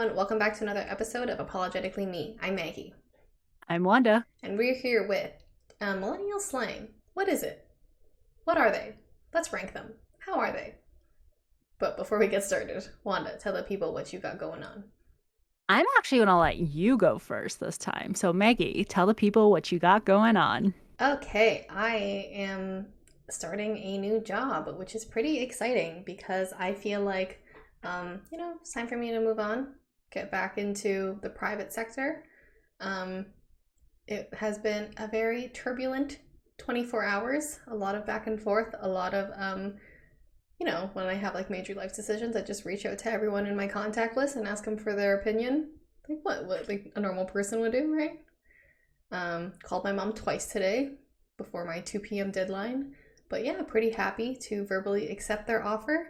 everyone. Welcome back to another episode of Apologetically Me. I'm Maggie. I'm Wanda. And we're here with Millennial Slang. What is it? What are they? Let's rank them. How are they? But before we get started, Wanda, tell the people what you got going on. I'm actually going to let you go first this time. So, Maggie, tell the people what you got going on. Okay, I am starting a new job, which is pretty exciting because I feel like, it's time for me to move on, get back into the private sector. Um, it has been a very turbulent 24 hours, a lot of back and forth, a lot of, when I have like major life decisions, I just reach out to everyone in my contact list and ask them for their opinion. Like what like a normal person would do, right? Called my mom twice today before my 2 p.m. deadline. But yeah, pretty happy to verbally accept their offer.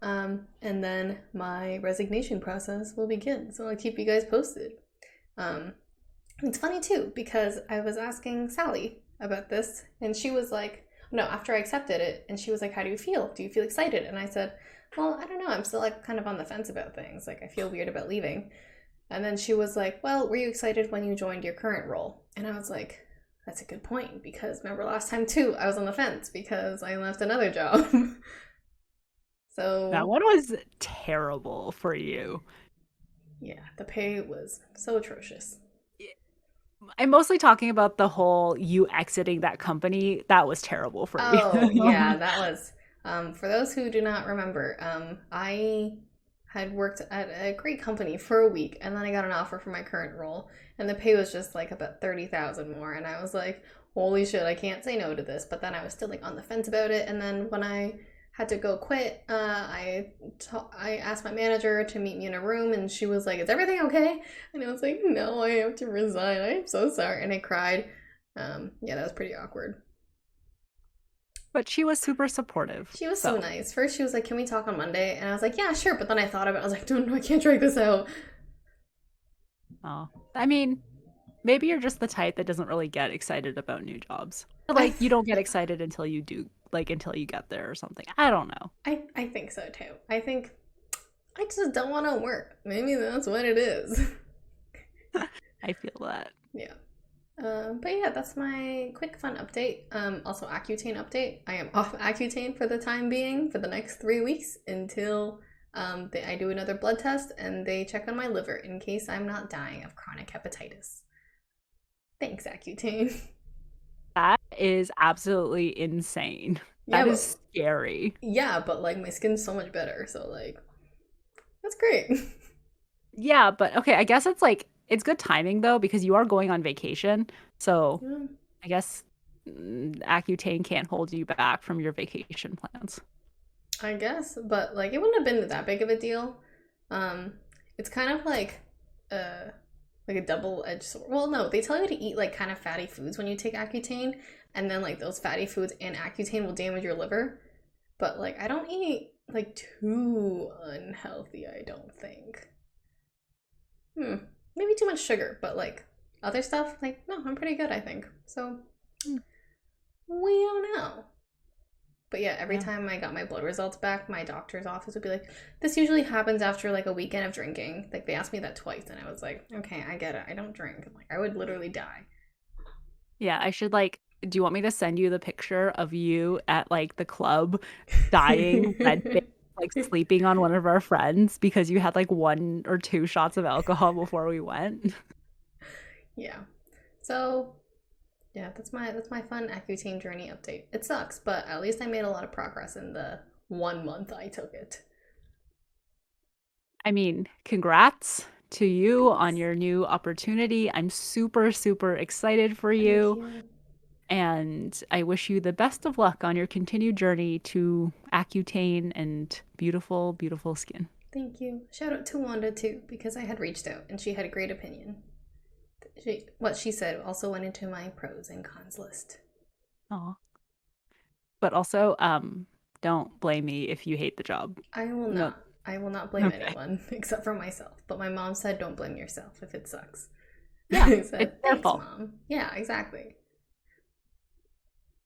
And then my resignation process will begin. So I'll keep you guys posted. It's funny too, because I was asking Sally about this, and she was like, no, after I accepted it, and she was like, how do you feel? Do you feel excited? And I said, well, I don't know. I'm still like kind of on the fence about things. Like I feel weird about leaving. And then she was like, well, were you excited when you joined your current role? And I was like, that's a good point, because remember last time too, I was on the fence because I left another job. That So one was terrible for you. yeah, the pay was so atrocious. I'm mostly talking about the whole you exiting that company. That was terrible for you. Oh, yeah, that was, for those who do not remember, I had worked at a great company for a week, and then I got an offer for my current role, and the pay was just like about 30,000 more, and I was like, holy shit, I can't say no to this. But then I was still like on the fence about it, and then when I had to go quit, I asked my manager to meet me in a room, and she was like, is everything okay? And I was like, no, I have to resign. I'm so sorry. And I cried. Yeah, that was pretty awkward. But she was super supportive. She was so So, nice. First, she was like, can we talk on Monday? And I was like, yeah, sure. But then I thought of it. I was like, no, I can't drag this out. oh, I mean, maybe you're just the type that doesn't really get excited about new jobs. Or, I, like, you don't get excited until you do, like, until you get there or something. I don't know. I think so too. I think I just don't want to work. Maybe that's what it is. I feel that. Yeah. But yeah, that's my quick fun update. Also Accutane update. I am off Accutane for the time being for the next 3 weeks until I do another blood test and they check on my liver in case I'm not dying of chronic hepatitis. Thanks, Accutane. That is absolutely insane. Yeah, That but is scary. like my skin's so much better, so like that's great. Yeah, but okay, I guess it's like it's good timing though because you are going on vacation. So Yeah, I guess Accutane can't hold you back from your vacation plans. I guess, but like it wouldn't have been that big of a deal. Um, it's kind of uh like a double-edged sword. Well, no, they tell you to eat like kind of fatty foods when you take Accutane, and then like those fatty foods and Accutane will damage your liver. But like I don't eat like too unhealthy, I don't think. Maybe too much sugar, but like other stuff, like no, I'm pretty good, I think. So Mm. we don't know. But yeah, every Yeah. time I got my blood results back, my doctor's office would be like, this usually happens after like a weekend of drinking. Like they asked me that twice, and I was like, okay, I get it. I don't drink. Like I would literally die. Yeah, I should like do you want me to send you the picture of you at like the club dying red face, like sleeping on one of our friends because you had like one or two shots of alcohol before we went? Yeah. So yeah, that's my fun Accutane journey update. It sucks, but at least I made a lot of progress in the 1 month I took it. I mean, congrats to you on Thanks. your new opportunity. I'm super, super excited for Thank you. you. And I wish you the best of luck on your continued journey to Accutane and beautiful, beautiful skin. Thank you. Shout out to Wanda too, because I had reached out and she had a great opinion. What she said also went into my pros and cons list. Aw. But also, don't blame me if you hate the job. I will No. not. I will not blame Okay. anyone except for myself. But my mom said, don't blame yourself if it sucks. Yeah, I it's said, their thanks, fault. mom. Yeah, exactly.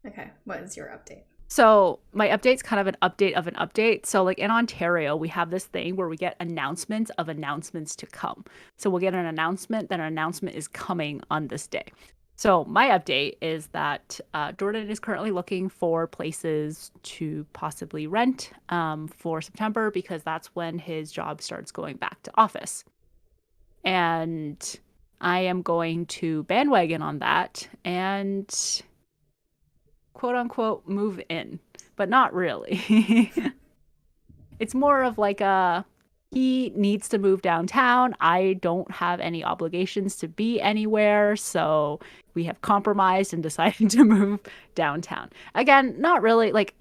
Okay, what is your update? So my update's kind of an update of an update. So like in Ontario, we have this thing where we get announcements of announcements to come. So we'll get an announcement that an announcement is coming on this day. So my update is that Jordan is currently looking for places to possibly rent for September because that's when his job starts going back to office. And I am going to bandwagon on that and quote unquote move in, but not really. It's more of like a he needs to move downtown. I don't have any obligations to be anywhere, so we have compromised and decided to move downtown. Again, not really like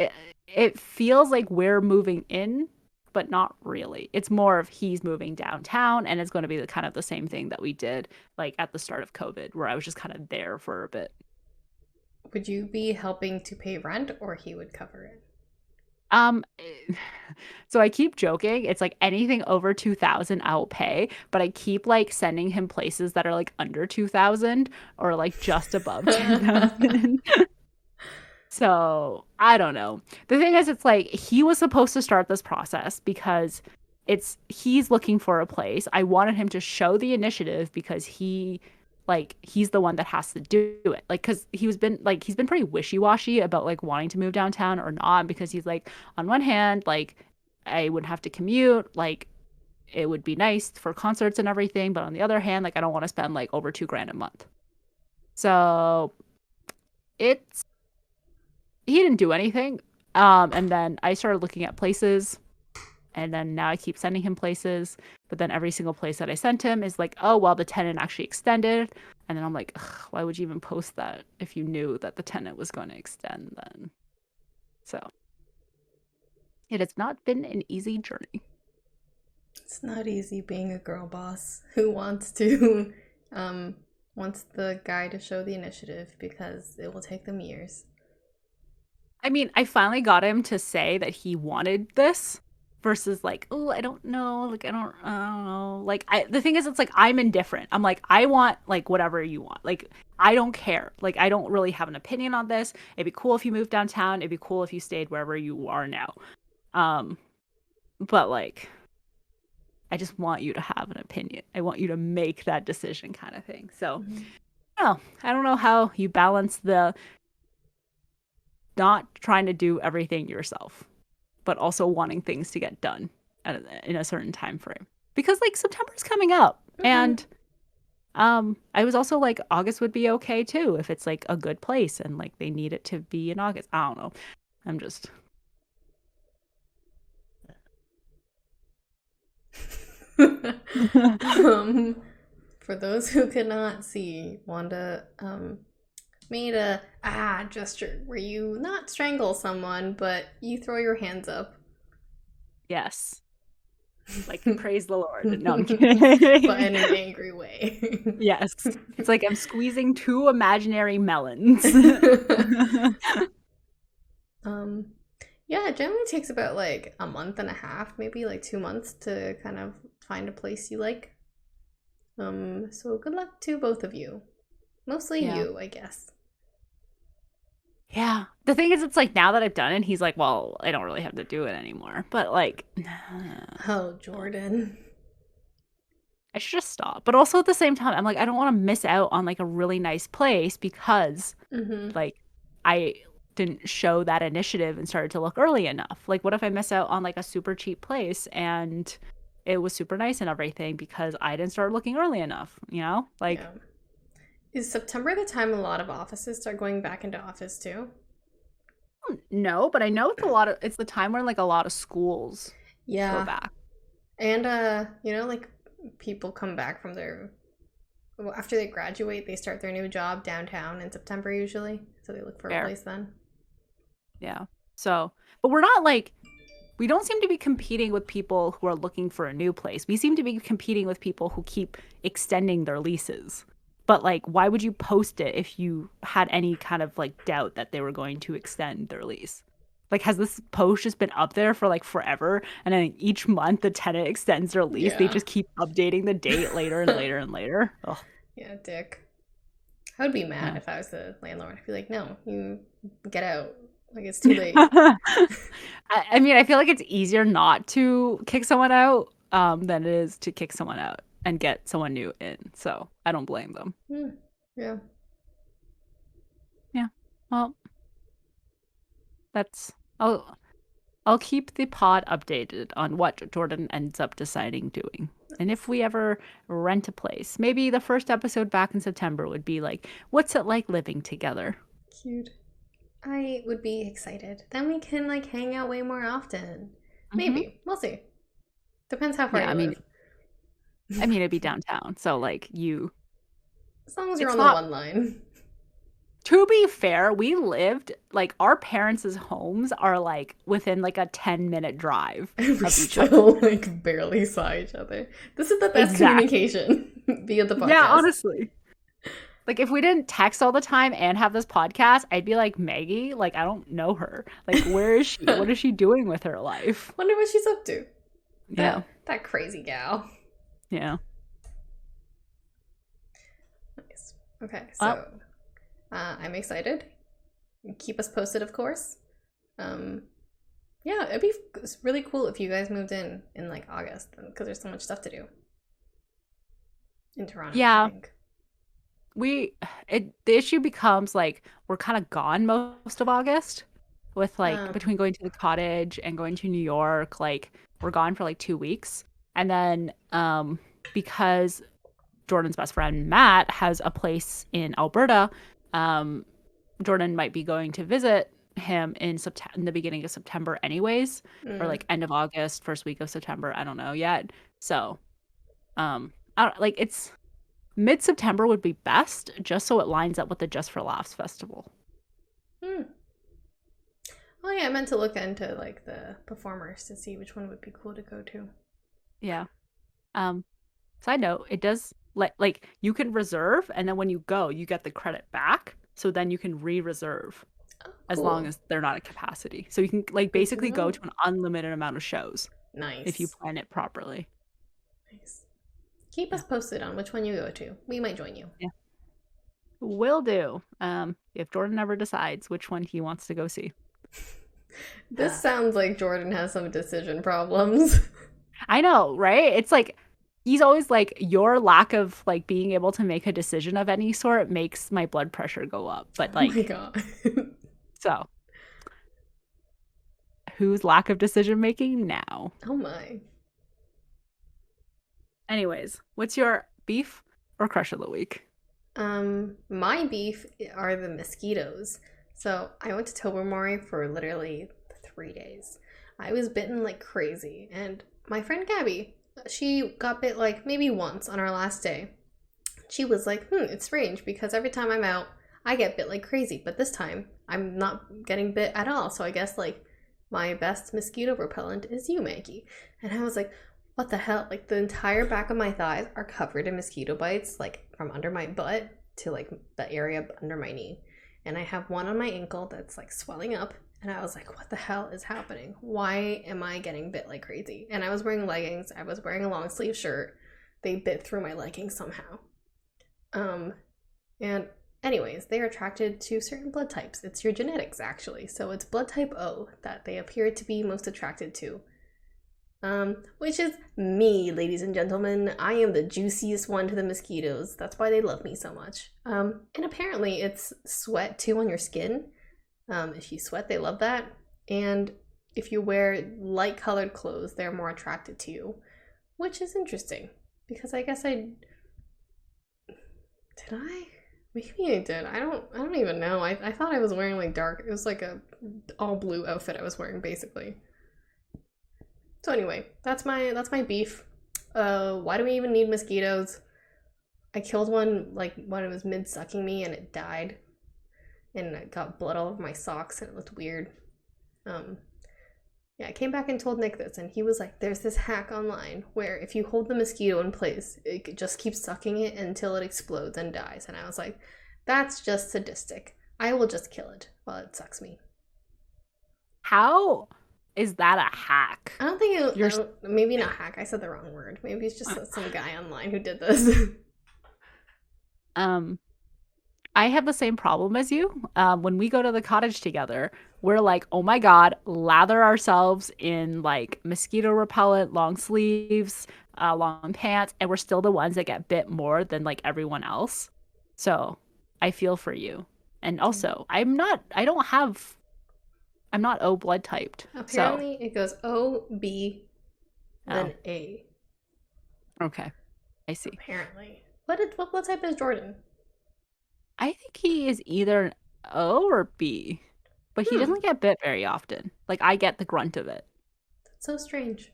it feels like we're moving in, but not really. It's more of he's moving downtown and it's going to be the kind of the same thing that we did like at the start of COVID where I was just kind of there for a bit. Would you be helping to pay rent or he would cover it? Um, so I keep joking. It's like anything over 2,000 I'll pay, but I keep like sending him places that are like under 2,000 or like just above 2,000. So I don't know. The thing is, it's like he was supposed to start this process because he's looking for a place. I wanted him to show the initiative because he's the one that has to do it. Like, cause he's been pretty wishy-washy about like wanting to move downtown or not, because he's like, on one hand, like I wouldn't have to commute, like it would be nice for concerts and everything, but on the other hand, like I don't want to spend like over 2 grand a month. So it's he didn't do anything. And then I started looking at places, and then now I keep sending him places. But then every single place that I sent him is like, oh, well, the tenant actually extended. And then I'm like, why would you even post that if you knew that the tenant was going to extend then? So it has not been an easy journey. It's not easy being a girl boss who wants to wants the guy to show the initiative because it will take them years. I mean, I finally got him to say that he wanted this versus like, oh, I don't know, like I don't know. Like the thing is it's like I'm indifferent. I'm like I want like whatever you want. Like I don't care. Like I don't really have an opinion on this. It'd be cool if you moved downtown. It'd be cool if you stayed wherever you are now. Um but like I just want you to have an opinion. I want you to make that decision kind of thing. So, Mhm. oh, I don't know how you balance the not trying to do everything yourself, but also wanting things to get done in a certain time frame. Because like September's coming up, Mhm. and I was also like August would be okay too if it's like a good place and like they need it to be in August. I don't know. I'm just um, for those who could not see, Wanda made a gesture where you not strangle someone, but you throw your hands up. yes, like praise the Lord. No, I'm But kidding. in an angry way. Yes, it's like I'm squeezing two imaginary melons. um, yeah, it generally takes about like a month and a half, maybe like 2 months to kind of find a place you like. So good luck to both of you. Mostly Yeah. you, I guess. Yeah. The thing is, it's like now that I've done it, he's like, well, I don't really have to do it anymore. But like, Oh, Jordan. I should just stop. But also at the same time, I'm like, I don't want to miss out on like a really nice place because Mm-hmm. like I didn't show that initiative and started to look early enough. Like, what if I miss out on like a super cheap place and it was super nice and everything because I didn't start looking early enough, you know? Like, Yeah. Is September the time a lot of offices start going back into office too? no, but I know it's the time when like a lot of schools go Yeah. back. And like people come back from their well, after they graduate, they start their new job downtown in September usually. So they look for a Fair. place then. Yeah. So, but we're not like we don't seem to be competing with people who are looking for a new place. We seem to be competing with people who keep extending their leases. But like, why would you post it if you had any kind of like doubt that they were going to extend their lease? Like, has this post just been up there for like forever? And then each month the tenant extends their lease. They Yeah. just keep updating the date later and later and later. Oh, Yeah, dick. I would be mad yeah. if I was the landlord. I'd be like, no, you get out. Like it's too late. I mean, I feel like it's easier not to kick someone out than it is to kick someone out and get someone new in. So I don't blame them. Yeah. Yeah. Well, that's I'll keep the pod updated on what Jordan ends up deciding doing. And if we ever rent a place, maybe the first episode back in September would be like, what's it like living together? Cute. I would be excited. Then we can like hang out way more often. Maybe. We'll see. Depends how far Yeah, you live. I mean, it'd be downtown. So like you, As long as you're it's on the not, one line. to be fair, we lived like our parents' homes are like within like a 10-minute drive And we of each other. still like barely saw each other. This is the best communication via the podcast. Yeah, honestly. Like if we didn't text all the time and have this podcast, I'd be like, Maggie, like I don't know her. Like where is she? What is she doing with her life? Wonder what she's up to. Yeah. That crazy gal. Yeah. Nice. Okay, so I'm excited. Keep us posted, of course. Yeah, it'd be really cool if you guys moved in like August, because there's so much stuff to do in Toronto. Yeah. I think. The issue becomes like we're kind of gone most of August with like between going to the cottage and going to New York, like we're gone for like 2 weeks. And then because Jordan's best friend Matt has a place in Alberta, Jordan might be going to visit him in the beginning of September anyways, or like end of August, first week of September, I don't know yet. So I don't, like it's mid-September would be best, just so it lines up with the Just for Laughs festival. Oh yeah, I meant to look into like the performers to see which one would be cool to go to. Yeah. Side note, it does like you can reserve, and then when you go, you get the credit back. So then you can re-reserve as long as they're not at capacity. So you can like basically go to an unlimited amount of shows. Nice. If you plan it properly. Nice. Keep us posted on which one you go to. We might join you. Yeah. Will do. If Jordan ever decides which one he wants to go see. This sounds like Jordan has some decision problems. I know, right? It's like he's always like, your lack of like being able to make a decision of any sort makes my blood pressure go up. But like, oh my god. So whose lack of decision making now? Oh my. Anyways, what's your beef or crush of the week? My beef are the mosquitoes. So I went to Tobermory for literally 3 days. I was bitten like crazy, and my friend Gabby, she got bit like maybe once on our last day. She was like, it's strange because every time I'm out, I get bit like crazy, but this time I'm not getting bit at all. So I guess like my best mosquito repellent is you, Maggie. And I was like, what the hell? Like the entire back of my thighs are covered in mosquito bites, like from under my butt to like the area under my knee. And I have one on my ankle that's like swelling up. And I was like, what the hell is happening? Why am I getting bit like crazy? And I was wearing leggings. I was wearing a long sleeve shirt. They bit through my leggings somehow. And anyways, they are attracted to certain blood types. It's your genetics, actually. So it's blood type O that they appear to be most attracted to. Which is me, ladies and gentlemen. I am the juiciest one to the mosquitoes. That's why they love me so much. And apparently it's sweat too on your skin. If you sweat, they love that. And if you wear light colored clothes, they're more attracted to you, which is interesting because I guess did I? Maybe I did. I don't even know. I thought I was wearing like dark. It was like a all blue outfit I was wearing basically. So anyway, that's my beef. Why do we even need mosquitoes? I killed one like when it was mid sucking me and it died. And I got blood all over my socks and it looked weird. Yeah, I came back and told Nick this, and he was like, there's this hack online where if you hold the mosquito in place, it just keeps sucking it until it explodes and dies. And I was like, that's just sadistic. I will just kill it while it sucks me. How is that a hack? I don't think maybe not hack. I said the wrong word. Maybe it's just some guy online who did this. I have the same problem as you. When we go to the cottage together, we're like, oh my God, lather ourselves in like mosquito repellent, long sleeves, long pants, and we're still the ones that get bit more than like everyone else. So I feel for you. And also, I'm not O blood typed. So, Apparently, it goes O, B, oh, then A. okay. I see. Apparently. What blood type is Jordan? I think he is either an O or B, but he Hmm, doesn't get bit very often. Like I get the grunt of it. that's so strange.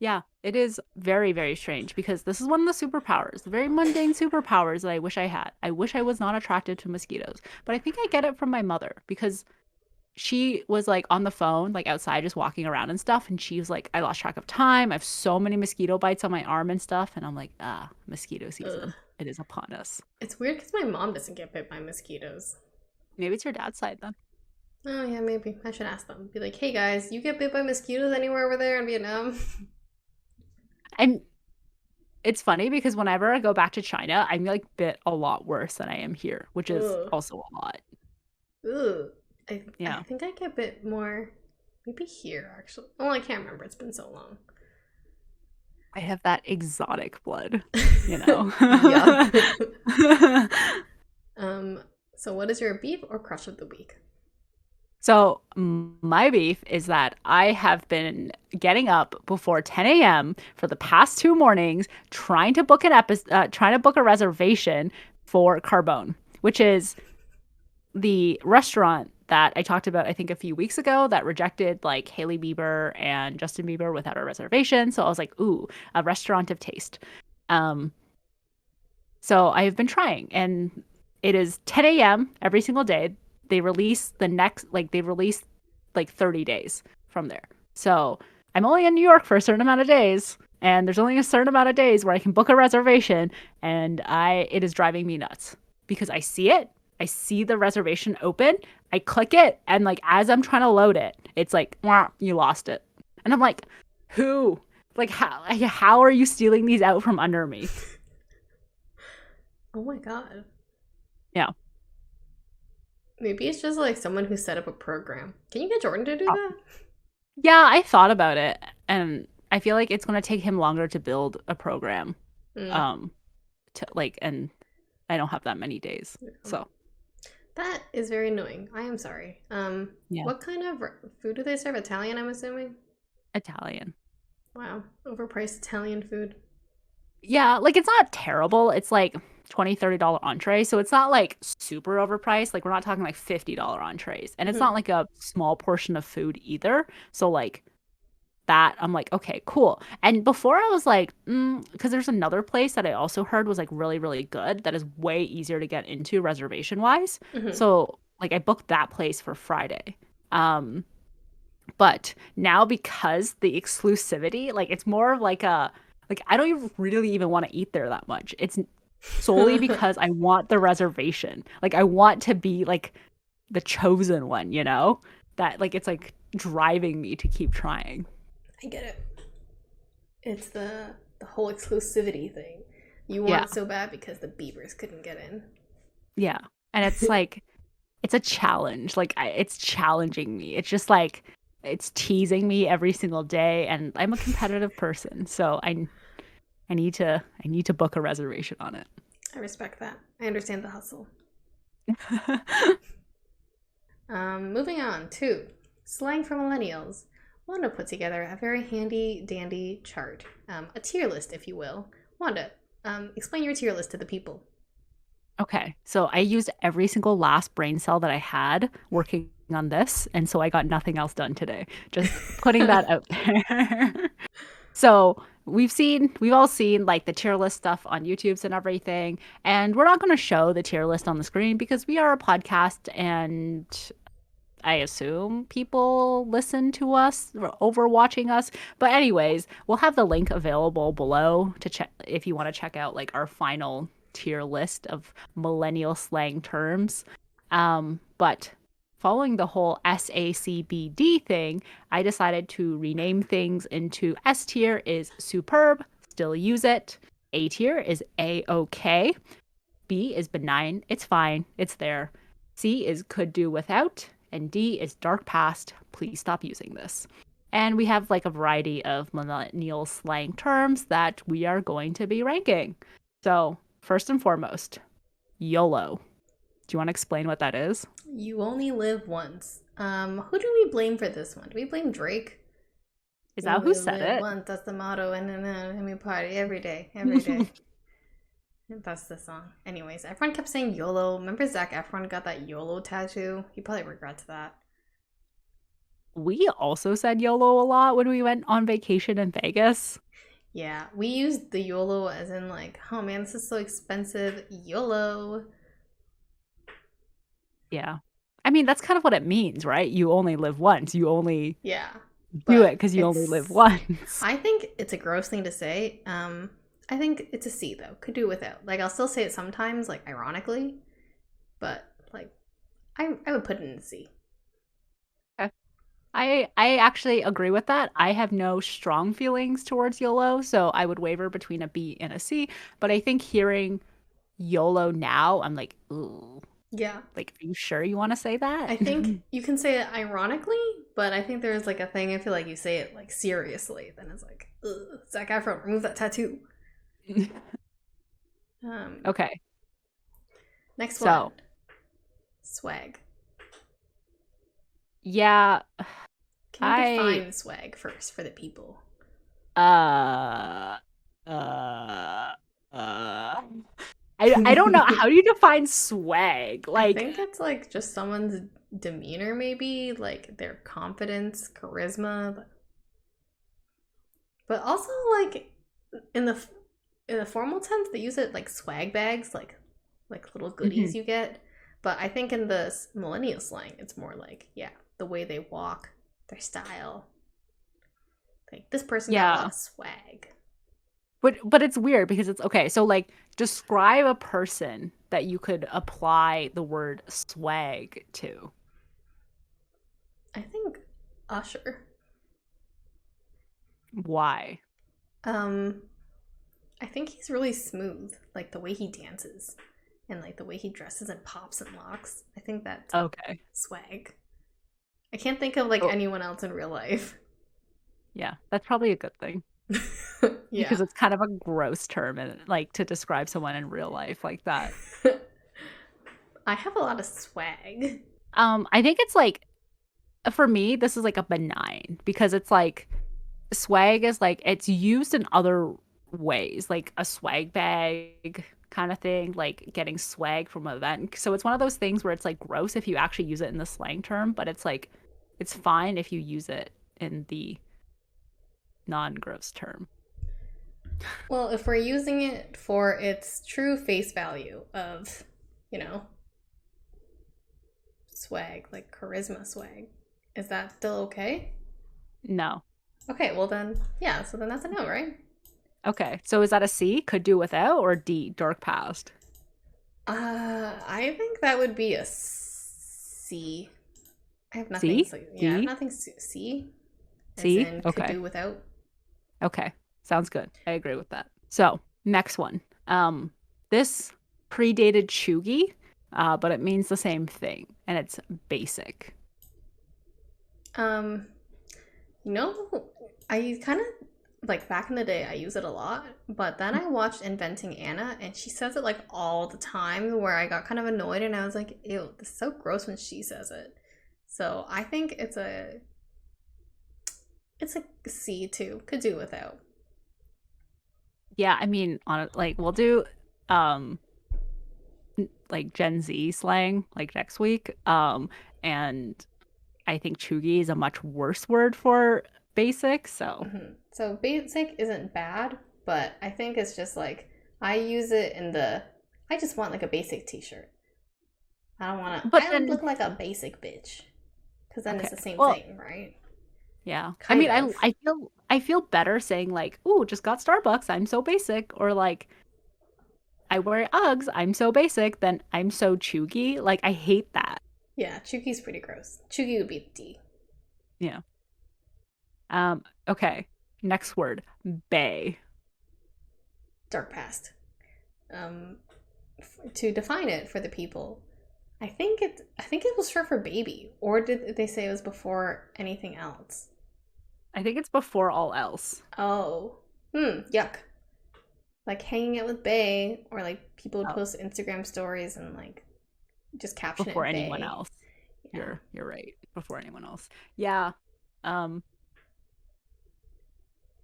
Yeah, it is very, very strange because this is one of the superpowers, the very mundane superpowers that I wish I had. I wish I was not attracted to mosquitoes, but I think I get it from my mother because she was like on the phone, like outside, just walking around and stuff. And she was like, I lost track of time. I have so many mosquito bites on my arm and stuff. And I'm like, mosquito Ugh. season. It is upon us. It's weird because my mom doesn't get bit by mosquitoes. Maybe it's your dad's side then. Oh, yeah, maybe. I should ask them. Be like, hey guys, you get bit by mosquitoes anywhere over there in Vietnam? And it's funny because whenever I go back to China, I'm like bit a lot worse than I am here, which is Ugh. also a lot. Ugh. I Yeah. think I get bit more. Maybe here, actually. Oh, I can't remember. It's been so long. I have that exotic blood, you know. Yup. um, so what is your beef or crush of the week? So my beef is that I have been getting up before 10 a.m. for the past 2 mornings trying to book a reservation for Carbone, which is the restaurant that I talked about, I think, a few weeks ago that rejected like Hailey Bieber and Justin Bieber without a reservation. So I was like, ooh, a restaurant of taste. Um, so I have been trying, and it is 10 a.m. every single day. They release like 30 days from there. So I'm only in New York for a certain amount of days, and there's only a certain amount of days where I can book a reservation, and it is driving me nuts because I see the reservation open, I click it, and like as I'm trying to load it, it's like, "Wah, you lost it," and I'm like, who? Like how are you stealing these out from under me? Oh my god. Yeah. Maybe it's just like someone who set up a program. Can you get Jordan to do that? Yeah, I thought about it, and I feel like it's going to take him longer to build a program. Hmm. Um, and I don't have that many days, so That is very annoying. I am sorry. yeah, What kind of food do they serve? Italian, I'm assuming. Italian. Wow, overpriced Italian food. Yeah, like it's not terrible. It's like $20-$30 entree, so it's not like super overpriced. Like we're not talking like $50 entrees, and it's Hmm. not like a small portion of food either. So like that I'm like, okay, cool. And before I was like, because there's another place that I also heard was like really, really good that is way easier to get into reservation wise. Hmm. So like I booked that place for Friday. Um, but now because the exclusivity, like it's more of like a like I don't even really even want to eat there that much. It's solely because I want the reservation. Like I want to be like the chosen one, you know? That like it's like driving me to keep trying. I get it. It's the whole exclusivity thing. You want Yeah. it so bad because the Beavers couldn't get in. Yeah. And it's like it's a challenge. Like it's challenging me. It's just like it's teasing me every single day and I'm a competitive person. So I need to book a reservation on it. I respect that. I understand the hustle. Moving on to slang for millennials. Wanda put together a very handy dandy chart, a tier list, if you will. Wanda, explain your tier list to the people. Okay. So I used every single last brain cell that I had working on this, and so I got nothing else done today. Just putting that out there. So we've all seen like the tier list stuff on YouTube's and everything, and we're not going to show the tier list on the screen because we are a podcast, and I assume people listen to us over watching us. But anyways, we'll have the link available below to check if you want to check out like our final tier list of millennial slang terms. But following the whole SACBD thing, I decided to rename things into S tier is superb, still use it. A tier is A okay. B is benign. It's fine. It's there. C is could do without. And D is dark past. Please stop using this. And we have like a variety of millennial slang terms that we are going to be ranking. So, first and foremost, YOLO. Do you want to explain what that is? You only live once. Who do we blame for this one? Do we blame Drake? Is You that who only said live it? once. That's the motto, and we party every day, every day. That's the song. Anyways, everyone kept saying YOLO. Remember Zac Efron got that YOLO tattoo? He probably regrets that. We also said YOLO a lot when we went on vacation in Vegas. Yeah, we used the YOLO as in like, oh man, this is so expensive. YOLO. Yeah. I mean, that's kind of what it means, right? You only live once. You only Yeah, do it but because you only live it's. once. I think it's a gross thing to say. I think it's a C though. Could do without. Like I'll still say it sometimes, like ironically, but like I would put it in C. Okay. I actually agree with that. I have no strong feelings towards YOLO, so I would waver between a B and a C. But I think hearing YOLO now, I'm like, ooh, Yeah, like, are you sure you want to say that? I think you can say it ironically, but I think there's like a thing. I feel like you say it like seriously, then it's like, ugh, Zac Efron, remove that tattoo. Um, Okay. Next one, So, swag. yeah, Can you I define swag first for the people? uh uh uh I don't know. How do you define swag? I Like, think it's like just someone's demeanor, maybe like their confidence, charisma, but also like in the in the formal sense, they use it like swag bags, like little mhm. goodies you get. But I think in the millennial slang, it's more like yeah, the way they walk, their style. Like this person got a lot Yeah. of swag. But it's weird because it's okay. So like describe a person that you could apply the word swag to. I think Usher. Why? Um, I think he's really smooth, like the way he dances and like the way he dresses and pops and locks. I think that's Okay. swag. I can't think of like Oh, anyone else in real life. yeah. That's probably a good thing Yeah. because it's kind of a gross term and like to describe someone in real life like that. I have a lot of swag. I think it's like for me this is like a benign because it's like swag is like it's used in other ways, like a swag bag kind of thing, like getting swag from an event. So it's one of those things where it's like gross if you actually use it in the slang term, but it's like it's fine if you use it in the non-gross term. Well, if we're using it for its true face value of, you know, swag, like charisma swag, is that still okay? No. Okay, well then, yeah, so then that's a no, right? Okay. So is that a C? Could do without or D? Dark past. I think that would be a C. I have nothing. C? So yeah, I have D? nothing. C, as C? in could Okay. do without. Okay. Sounds good. I agree with that. So, next one. This predated chuggy, but it means the same thing, and it's basic. Um, you know, I kind of like back in the day. I use it a lot, but then I watched Inventing Anna, and she says it like all the time. Where I got kind of annoyed, and I was like, "Ew, this is so gross when she says it." So I think it's a C too. Could do without. Yeah, I mean, on like we'll do um like Gen Z slang like next week. And I think chuggy is a much worse word for basic, so So basic isn't bad, but I think it's just like I use it in the. I just want like a basic T-shirt. I don't want to. but I then look like a basic bitch, because then it's okay. the same Well, thing, right? yeah. I Kind mean, of. I feel better saying like, "Ooh, just got Starbucks. I'm so basic," or like, "I wear Uggs. I'm so basic." Than I'm so chuggy. Like, I hate that. Yeah, Chuki's pretty gross. Chuki would be D. Yeah. Okay. Next word, bay. Dark past. Um, to define it for the people. I think it was short for baby, or did they say it was before anything else? I think it's before all else. Oh, yuck. Like hanging out with Bay, or like people would Oh, post Instagram stories and like just caption before it anyone Bay. else. Yeah. You're right. Before anyone else. Yeah. Um,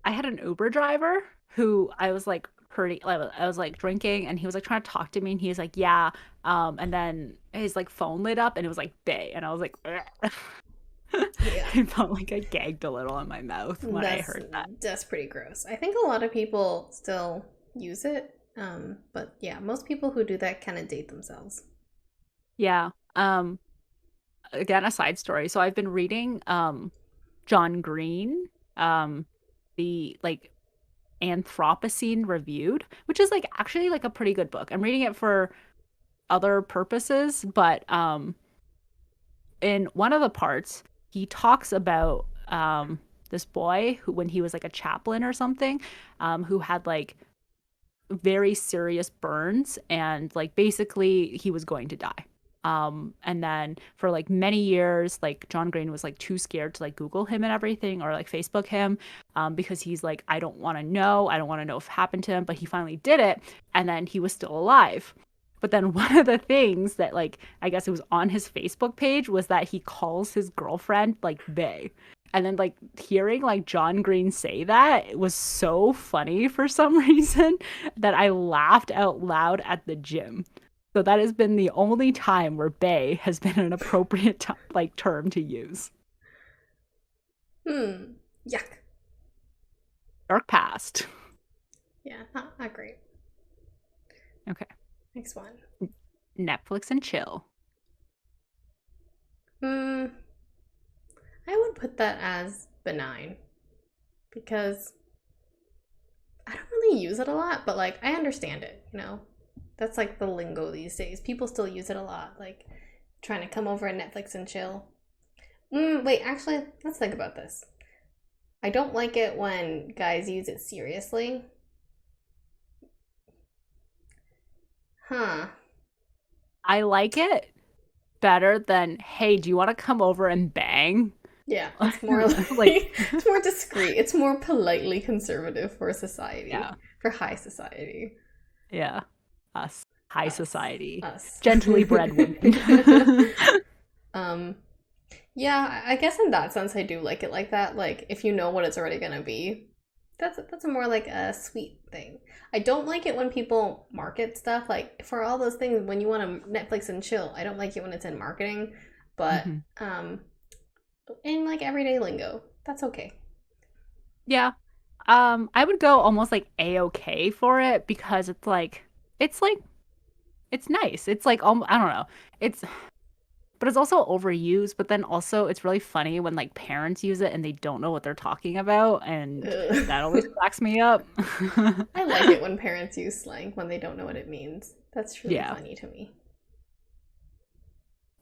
I had an Uber driver who I was like pretty I was like drinking and he was like trying to talk to me and he was like, "Yeah." And then his like phone lit up and it was like Bay and I was like Yeah. I felt like I gagged a little in my mouth when I That's heard that. that's pretty gross. I think a lot of people still use it. But yeah, most people who do that kind of date themselves. Yeah. Again, a side story. So I've been reading John Green, um the like Anthropocene Reviewed, which is like actually like a pretty good book. I'm reading it for other purposes, but in one of the parts, he talks about this boy who, when he was like a chaplain or something, who had like very serious burns and like basically he was going to die. And then for like many years, like John Green was like too scared to like Google him and everything or like Facebook him, because he's like, I don't want to know. I don't want to know what happened to him. But he finally did it. And then he was still alive. But then one of the things that like I guess it was on his Facebook page was that he calls his girlfriend like they. And then like hearing like John Green say that it was so funny for some reason that I laughed out loud at the gym. So that has been the only time where "bae" has been an appropriate like term to use. Yuck. Dark past. Yeah, not great. Okay. Next one. Netflix and chill. Hmm. I would put that as benign because I don't really use it a lot, but like I understand it, you know? That's like the lingo these days. People still use it a lot, like trying to come over and Netflix and chill. Wait, actually, let's think about this. I don't like it when guys use it seriously. Huh. I like it better than, hey, do you want to come over and bang? Yeah, it's more like Like, it's more discreet. It's more politely conservative for society, yeah, for high society. yeah. Us. High Us. society. Us. Gently bred women. um yeah, I guess in that sense I do like it like that. Like if you know what it's already gonna be, that's a more like a sweet thing. I don't like it when people market stuff like for all those things when you want to Netflix and chill. I don't like it when it's in marketing, but Mhm. in like everyday lingo, that's okay. Yeah. I would go almost like A-okay for it because it's like it's nice. It's like I don't know. It's but it's also overused, but then also it's really funny when like parents use it and they don't know what they're talking about and that always Ugh. cracks me up. I like it when parents use slang when they don't know what it means. That's really Yeah. funny to me.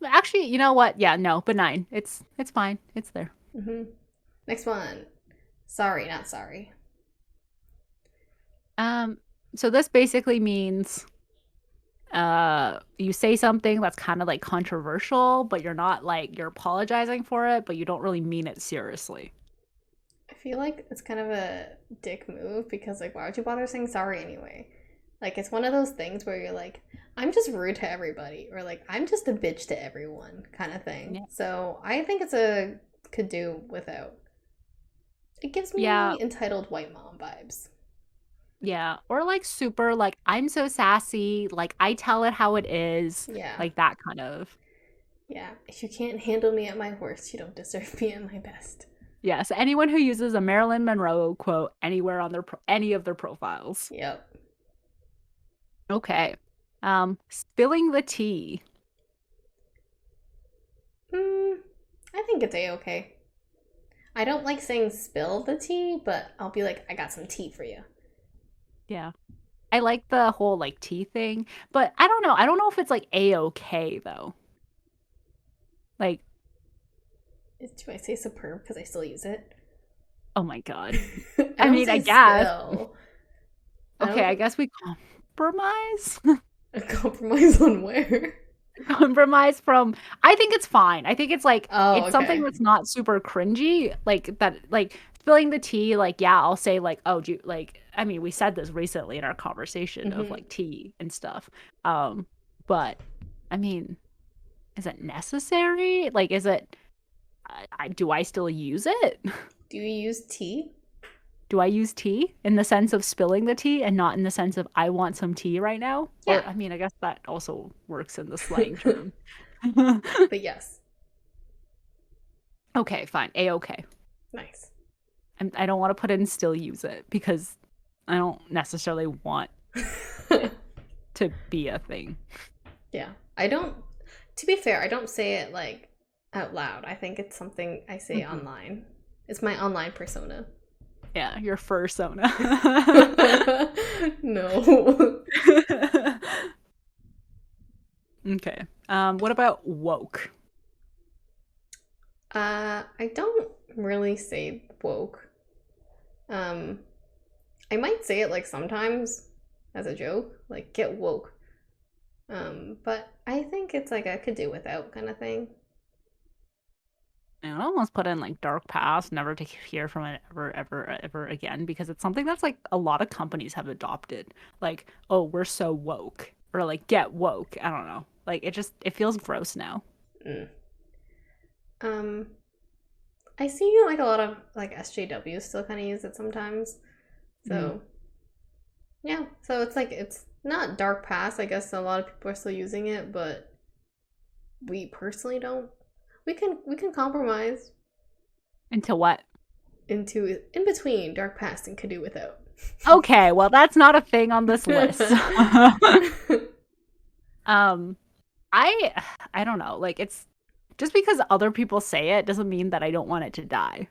But actually, you know what? Yeah, no, benign. It's fine. It's there. Next one. Sorry, not sorry. Um so this basically means you say something that's kind of like controversial, but you're not like you're apologizing for it, but you don't really mean it seriously. I feel like it's kind of a dick move because, like, why would you bother saying sorry anyway? Like, it's one of those things where you're like, I'm just rude to everybody, or like, I'm just a bitch to everyone kind of thing. Yeah. So I think it's a could do without. It gives Yeah, me entitled white mom vibes. yeah. Or like super like I'm so sassy, like I tell it how it is, Yeah. like that kind of. Yeah. If you can't handle me at my worst, you don't deserve me at my best. Yes, anyone who uses a Marilyn Monroe quote anywhere on their any of their profiles. Yep. Okay. Spilling the tea. Hmm. I think it's a-okay. I don't like saying spill the tea, but I'll be like, I got some tea for you. Yeah. I like the whole like tea thing, but I don't know. I don't know if it's like A-okay though. Like, Do I say superb because I still use it? oh my God. I I don't mean, I say guess. spill. I Okay, don't. I guess we compromise. A compromise on where? Compromise from, I think it's fine. I think it's like Oh, it's something okay. that's not super cringy, like that, like spilling the tea. Like, yeah, I'll say like, oh, do you, like, I mean, we said this recently in our conversation of Hmm. like tea and stuff. Um, but I mean, is it necessary? Like, is it? Do I still use it? Do you use tea? Do I use tea in the sense of spilling the tea and not in the sense of I want some tea right now? Yeah. Or I mean, I guess that also works in the slang term. But yes. Okay, fine. A-okay. Nice. I don't want to put in still use it because I don't necessarily want it to be a thing. Yeah. I don't, to be fair, I don't say it like out loud. I think it's something I say Mhm. online. It's my online persona. Yeah, your fursona. No. Okay. What about woke? I don't really say woke. Um, I might say it like sometimes as a joke, like get woke. But I think it's like I could do without kind of thing. I would almost put in like dark past, never to hear from it ever, ever, ever again, because it's something that's like a lot of companies have adopted. Like, oh, we're so woke, or like get woke. I don't know. Like it feels gross now. Mm. Um, I see like a lot of like SJW still kind of use it sometimes. Mm. So yeah, so it's like it's not dark past. I guess a lot of people are still using it, but we personally don't. We can compromise Into what? into in between dark past and could do without. Okay, well that's not a thing on this list. um, I I don't know. Like it's just because other people say it doesn't mean that I don't want it to die.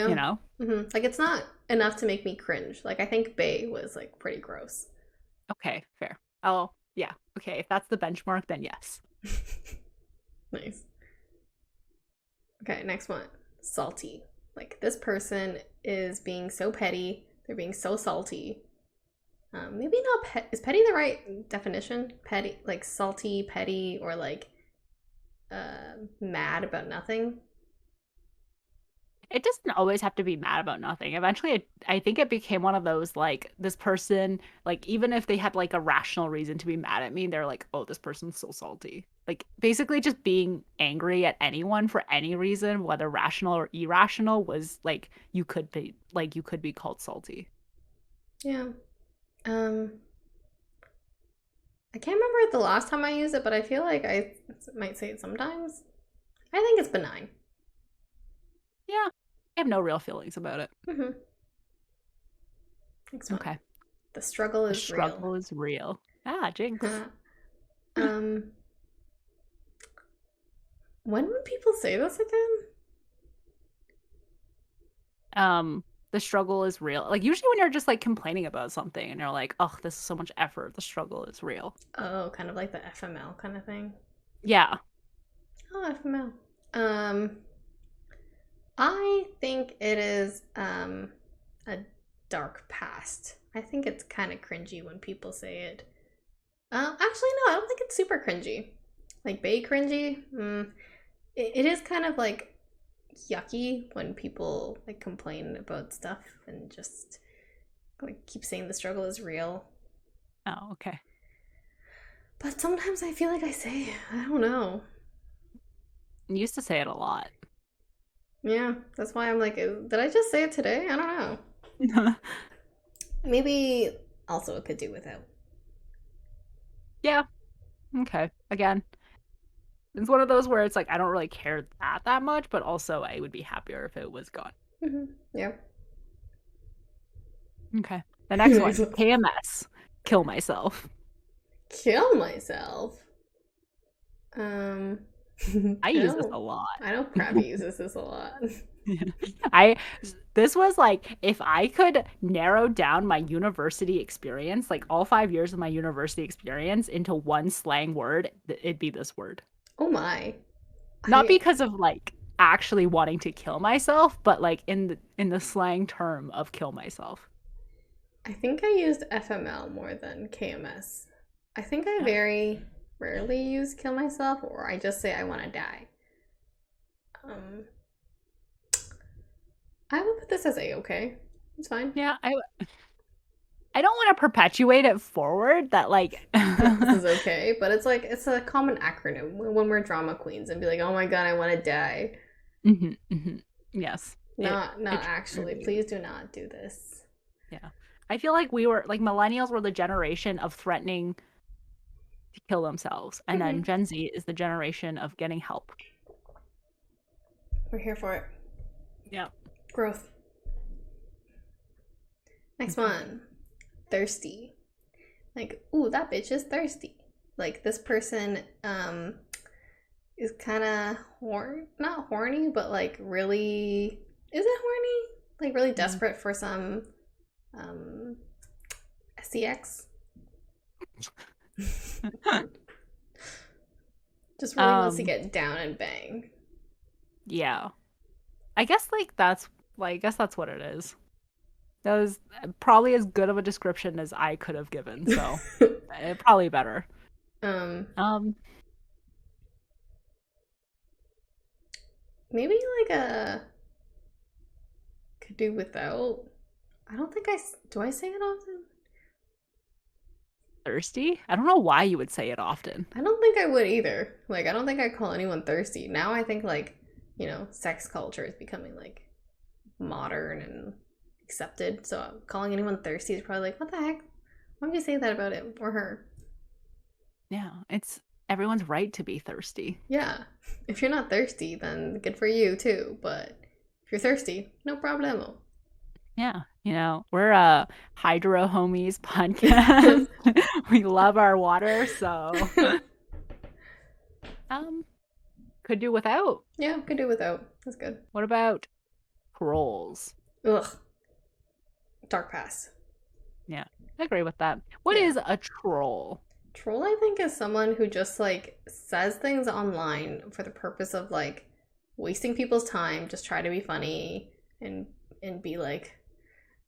You Yeah. know? Like it's not enough to make me cringe. Like I think Bay was like pretty gross. Okay, fair. Oh, yeah. Okay, if that's the benchmark, then yes. Nice. Okay, next one. Salty. Like this person is being so petty. They're being so salty. Maybe not pet. Is petty the right definition? Petty, like salty, petty, or like mad about nothing. It doesn't always have to be mad about nothing. Eventually, I think it became one of those like this person, like even if they had like a rational reason to be mad at me, they're like, oh, this person's so salty. Like basically just being angry at anyone for any reason, whether rational or irrational, was like you could be called salty. Yeah. Um, I can't remember the last time I used it, but I feel like I might say it sometimes. I think it's benign. Yeah, I have no real feelings about it. Mm-hmm. Next one. Okay, The struggle the is real. struggle is real. Ah, jinx. um, when would people say this again? The struggle is real. Like usually when you're just like complaining about something and you're like, oh, this is so much effort. The struggle is real. Oh, kind of like the FML kind of thing. Yeah. Oh, FML. Um, I think it is a dark past. I think it's kind of cringy when people say it. Actually, no, I don't think it's super cringy. Like Bay cringy. It is kind of like yucky when people like complain about stuff and just like keep saying the struggle is real. Oh, okay. But sometimes I feel like I say, I don't know. I used to say it a lot. Yeah, that's why I'm like, did I just say it today? I don't know. Maybe also it could do without. Yeah. Okay. Again, it's one of those where it's like I don't really care that much, but also I would be happier if it was gone. Yeah. Okay. The next one, KMS, kill myself. Kill myself. Um, I I use this know. a lot. I know Pravi uses this a lot. I this was like if I could narrow down my university experience, like all 5 years of my university experience into one slang word, it'd be this word. Oh my. Not I because of like actually wanting to kill myself, but like in the slang term of kill myself. I think I used FML more than KMS. I think I Yeah. very rarely use kill myself, or I just say I want to die. Um, I would put this as A-okay. It's fine. Yeah, I don't want to perpetuate it forward that like This is okay, but it's like it's a common acronym when we're drama queens and be like, oh my god, I want to die. Mhm, mhm. Yes. Not It actually. truly Please do not do this. yeah. I feel like we were like millennials were the generation of threatening to kill themselves, and then Hmm. Gen Z is the generation of getting help. We're here for it. Yeah. Growth. Next one. Thirsty. Like, ooh, that bitch is thirsty. Like this person is kind of not horny, but like really is it horny? Like really Mm. desperate for some um sex. Just really wants to Um, get down and bang. yeah. I guess I guess that's what it is. That was probably as good of a description as I could have given, so probably better. um Um, Maybe like a could do without. I don't think do I say it often? thirsty? I don't know why you would say it often. I don't think I would either. Like, I don't think I call anyone thirsty. Now I think, like, sex culture is becoming, like, modern and accepted. So calling anyone thirsty is probably like, what the heck? Why would you say that about it or her? Yeah, it's everyone's right to be thirsty. Yeah. If you're not thirsty, then good for you, too. But if you're thirsty, no problemo. Yeah, we're a hydro homies podcast. We love our water, so um could do without. Yeah, could do without. That's good. What about trolls? Ugh. Dark pass. Yeah, I agree with that. What Yeah. is a troll? Troll, I think, is someone who just like says things online for the purpose of like wasting people's time, just try to be funny and be like,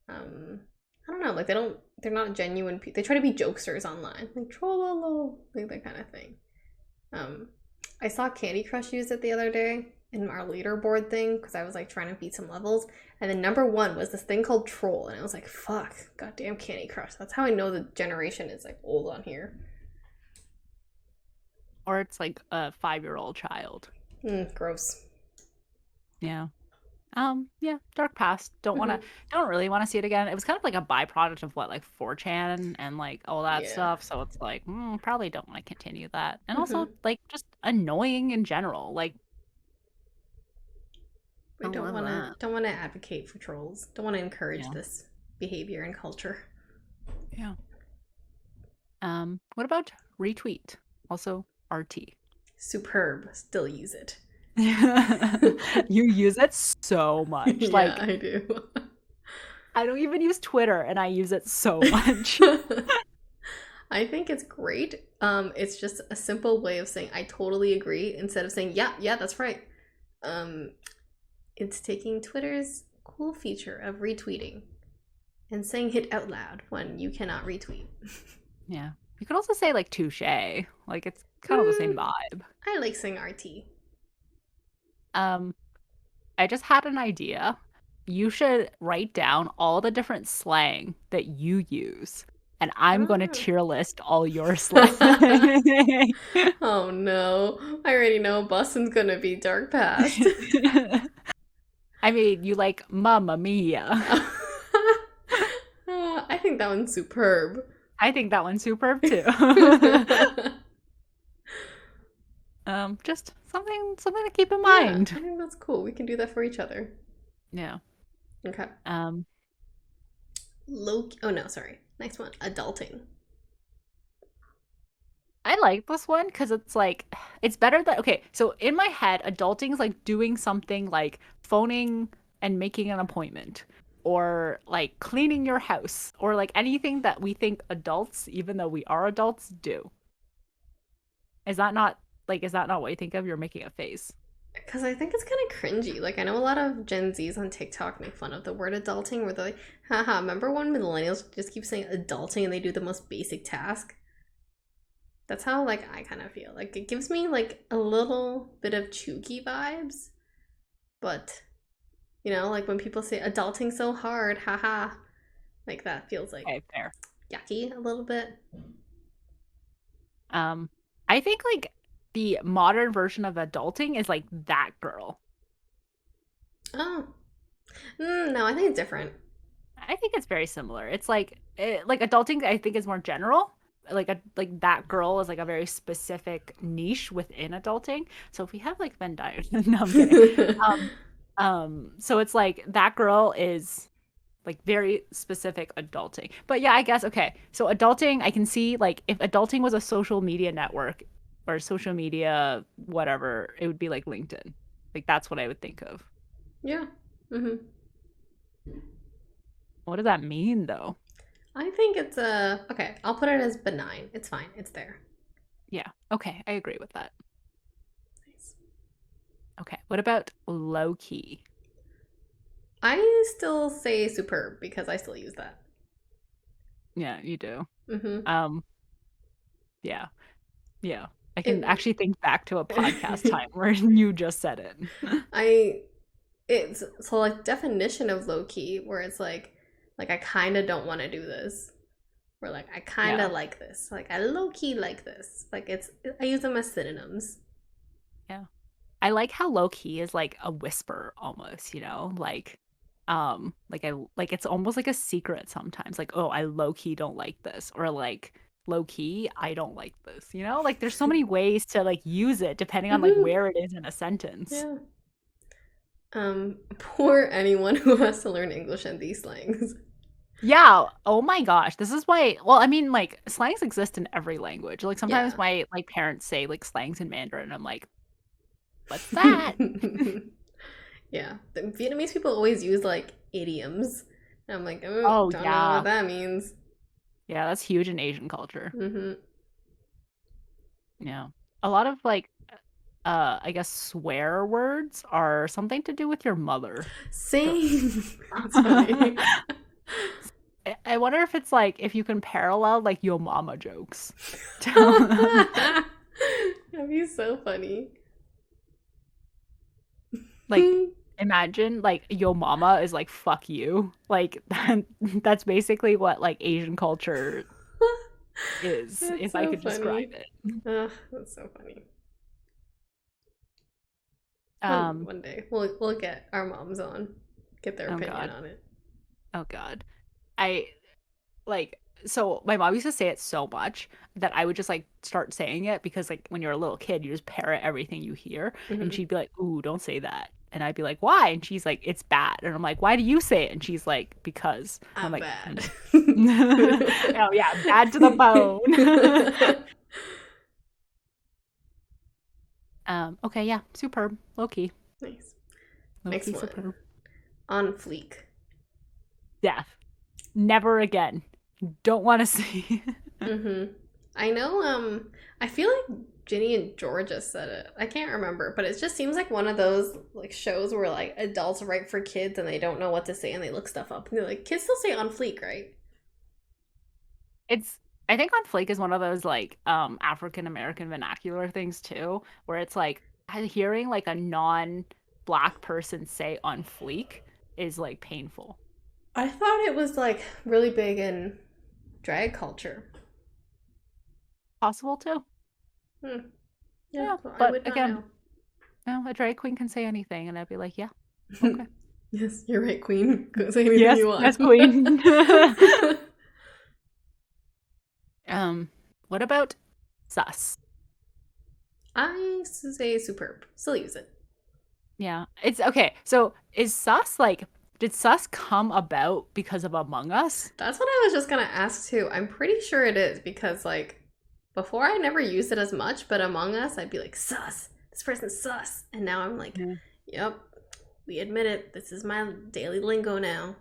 I don't know, like they're not genuine. They try to be jokesters online, like trollolo, like that kind of thing. I saw Candy Crush use it the other day in our leaderboard thing because I was like trying to beat some levels, and then number one was this thing called troll, and I was like, fuck, goddamn Candy Crush. That's how I know the generation is like old on here. Or it's like a 5-year-old child. Gross. Yeah. Yeah, dark past. Mm-hmm. Don't really want to see it again. It was kind of like a byproduct of what, like 4chan and like all that Yeah. stuff. So it's like, probably don't want to continue that. And Mm-hmm. also like just annoying in general. Like, We I don't love that. don't want to advocate for trolls. Don't want to encourage Yeah. this behavior and culture. Yeah. What about retweet? Also RT. Superb. Still use it. You use it so much. Yeah, Like, I do. I don't even use Twitter and I use it so much. I think it's great. It's just a simple way of saying I totally agree instead of saying yeah, that's right. Um, it's taking Twitter's cool feature of retweeting and saying it out loud when you cannot retweet. Yeah. You could also say like touche. Like it's kind of the same vibe. I like saying RT. I just had an idea. You should write down all the different slang that you use, and I'm going to Ah. tier list all your slang. Oh no. I already know Boston's gonna be dark past. I mean, you like Mamma Mia. I think that one's superb. I think that one's superb too. Just something to keep in Yeah, mind. I think that's cool. We can do that for each other. Yeah. Okay. Um, Oh no, sorry. Next one. Adulting. I like this one because it's like it's better that okay, so in my head, adulting is like doing something like phoning and making an appointment or like cleaning your house or like anything that we think adults, even though we are adults, do. Is that not what you think of? You're making a face. Because I think it's kind of cringy. Like, I know a lot of Gen Zs on TikTok make fun of the word adulting, where they're like, haha, remember when millennials just keep saying adulting and they do the most basic task? That's how like I kind of feel. Like it gives me like a little bit of chooky vibes, but like when people say adulting so hard, haha, like that feels like Okay, fair. yucky a little bit. Um, I think like the modern version of adulting is like that girl. Oh, no, I think it's different. I think it's very similar. It's like adulting. I think is more general. Like that girl is like a very specific niche within adulting. So if we have like Venn diagram, no, I'm kidding. Um, so it's like that girl is like very specific adulting. But yeah, I guess okay. So adulting, I can see like if adulting was a social media network or social media whatever, it would be like LinkedIn. Like that's what I would think of. Yeah. hmm What does that mean though? I think it's a okay. I'll put it as benign. It's fine. It's there. Yeah. Okay, I agree with that. Nice. Okay. What about low key? I still say superb because I still use that. Yeah, you do. hmm Um, yeah. Yeah. I can It. actually think back to a podcast time where you just said it. I. It's so like definition of low key where it's like I kind of don't want to do this. Or like I kind Yeah. of like this. Like I low key like this. Like it's I use them as synonyms. Yeah. I like how low key is like a whisper almost, like I like it's almost like a secret sometimes. Like, oh, I low key don't like this, or like low key, I don't like this. Like there's so many ways to like use it depending on like hmm where it is in a sentence. Yeah. Poor anyone who has to learn English in these slangs. Yeah. Oh my gosh. This is why, well, I mean, like slangs exist in every language. Like sometimes Yeah. my like parents say like slangs in Mandarin, and I'm like, what's that? Yeah. The Vietnamese people always use like idioms. And I'm like, oh, Oh don't know what yeah. that means. Yeah, that's huge in Asian culture. hmm Yeah. A lot of like I guess swear words are something to do with your mother. Same. That's funny. I wonder if it's like if you can parallel like yo mama jokes. That'd be so funny. Like imagine like yo mama is like fuck you. Like that's basically what like Asian culture is That's if I so could describe funny. it. That's so funny. One Um one day we'll get our moms on, get their oh opinion god. on it. Oh god. I like so my mom used to say it so much that I would just like start saying it because like when you're a little kid you just parrot everything you hear and hmm she'd be like, "Ooh, don't say that." And I'd be like, "Why?" And she's like, "It's bad." And I'm like, "Why do you say it?" And she's like, "Because." And I'm I'm like, bad. "Oh yeah, bad to the bone." Okay, yeah, superb. Low key. Nice. Low Next key one. superb. On fleek. Death. Never again. Don't want to see. hmm I know, I feel like Ginny and Georgia said it. I can't remember, but it just seems like one of those like shows where like adults write for kids and they don't know what to say and they look stuff up. And they're like, kids still say on fleek, right? It's I think on flake is one of those like African American vernacular things too, where it's like hearing like a non-black person say on fleek is like painful. I thought it was like really big in drag culture. Possible too. Hmm. Yeah, Yeah, well, I but would not again, know. no, a drag queen can say anything, and I'd be like, yeah, okay. Yes, you're right, Queen. Go say anything Yes, you want. yes, queen. What about sus? I say superb. Still use it. Yeah, it's okay. So is sus like, did sus come about because of Among Us? That's what I was just gonna ask too. I'm pretty sure it is because like before I never used it as much, but Among Us I'd be like sus. This person's sus, and now I'm like, Yeah. yep, we admit it. This is my daily lingo now.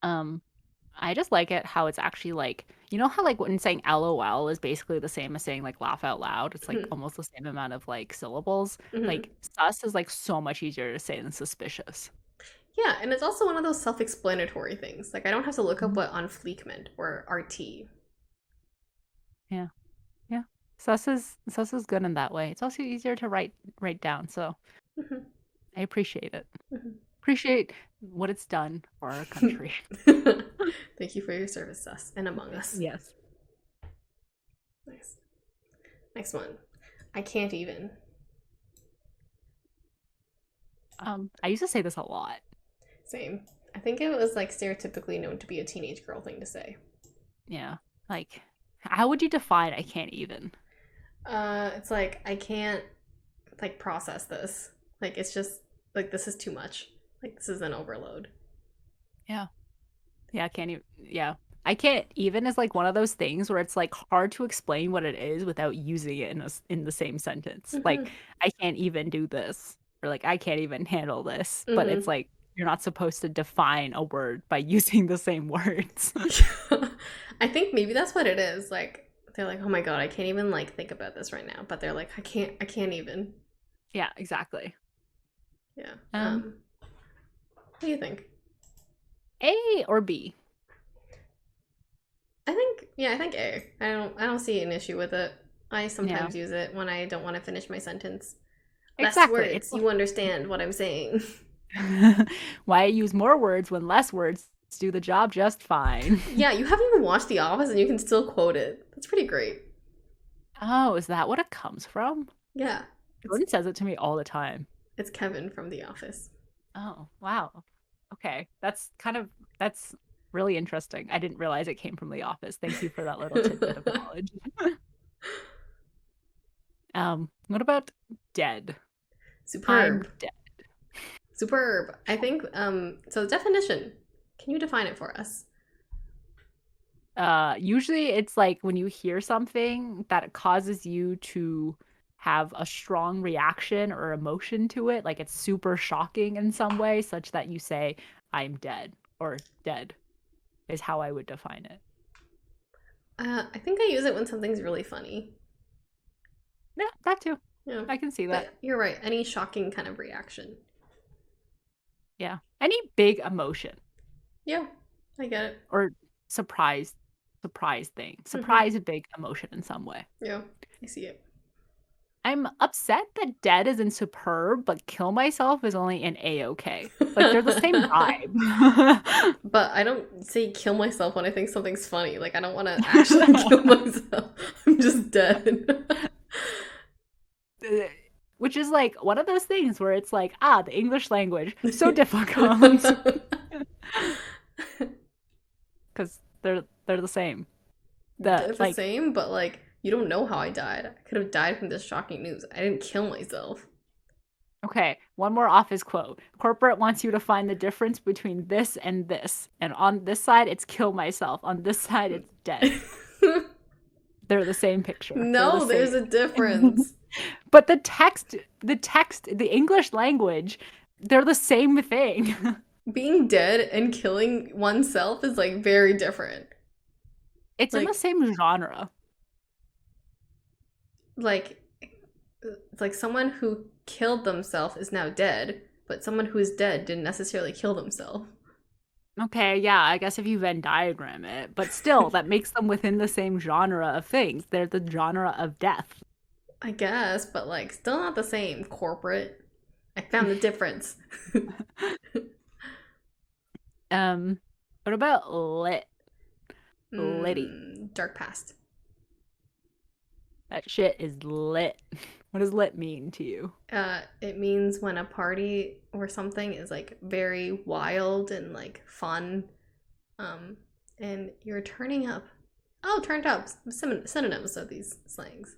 Um, I just like it how it's actually like, how like when saying LOL is basically the same as saying like laugh out loud. It's like almost the same amount of like syllables. hmm Like sus is like so much easier to say than suspicious. Yeah, and it's also one of those self-explanatory things. Like I don't have to look up Mhm. what on fleek meant or RT. Yeah. Yeah. Sus is good in that way. It's also easier to write down, so Mhm, I appreciate it. mhm. Appreciate what it's done for our country. Thank you for your service, Sus, and Among Us. Yes. Nice. Next one. I can't even. I used to say this a lot. Same. I think it was like stereotypically known to be a teenage girl thing to say. Yeah. Like, how would you define I can't even? It's like I can't like process this. Like it's just like this is too much. Like this is an overload. Yeah. Yeah, I can't even. Yeah. I can't even is like one of those things where it's like hard to explain what it is without using it in the same sentence. Mm-hmm. Like, I can't even do this, or like I can't even handle this. But it's Mm-hmm. like you're not supposed to define a word by using the same words. I think maybe that's what it is. Like they're like, oh my god, I can't even like think about this right now. But they're like, I can't even. Yeah, exactly. Yeah. Um, What do you think? A or B? I think A. I don't see an issue with it. I Yeah, sometimes use it when I don't want to finish my sentence. Less exactly. It's words, you understand what I'm saying. why use more words when less words do the job just fine. Yeah, you haven't even watched The Office and you can still quote it. That's pretty great. Oh, is that what it comes from? Yeah. It's Jordan says it to me all the time. it's Kevin from The Office. Oh, wow. Okay. That's really interesting. I didn't realize it came from The Office. Thank you for that little tidbit of knowledge. What about dead? I'm Superb. dead. Superb. I think so the definition. Can you define it for us? Usually it's like when you hear something that it causes you to have a strong reaction or emotion to it, like it's super shocking in some way, such that you say, I'm dead, or dead is how I would define it. I think I use it when something's really funny. Yeah, that too. Yeah. I can see that. But you're right. Any shocking kind of reaction. Yeah. Any big emotion Yeah, I get it. or surprise, surprise thing. Mm-hmm. Surprise a big emotion in some way. Yeah, I see it. I'm upset that dead is in superb, but kill myself is only in A-okay. Like they're the same vibe. But I don't say kill myself when I think something's funny. Like I don't want to actually kill myself. I'm just dead. Which is like one of those things where it's like, the English language, so difficult. Because they're the same. The They're the like same, but like you don't know how I died. I could have died from this shocking news. I didn't kill myself. Okay, one more office quote. Corporate wants you to find the difference between this and this. And on this side, it's kill myself. On this side, it's dead. They're the same picture. They're the No, same. there's a difference. But the English language, they're the same thing. Being dead and killing oneself is like very different. It's in the Like same genre. like it's like someone who killed themselves is now dead, but someone who is dead didn't necessarily kill themselves. Okay, yeah, I guess if you Venn diagram it, but still, that makes them within the same genre of things. They're the genre of death. I guess, but like still not the same. Corporate. I found the difference. Um, what about lit? Litty. Dark past. That shit is lit. What does lit mean to you? It means when a party or something is like very wild and like fun, and you're turning up. Oh, turned up. Synonyms of these slangs.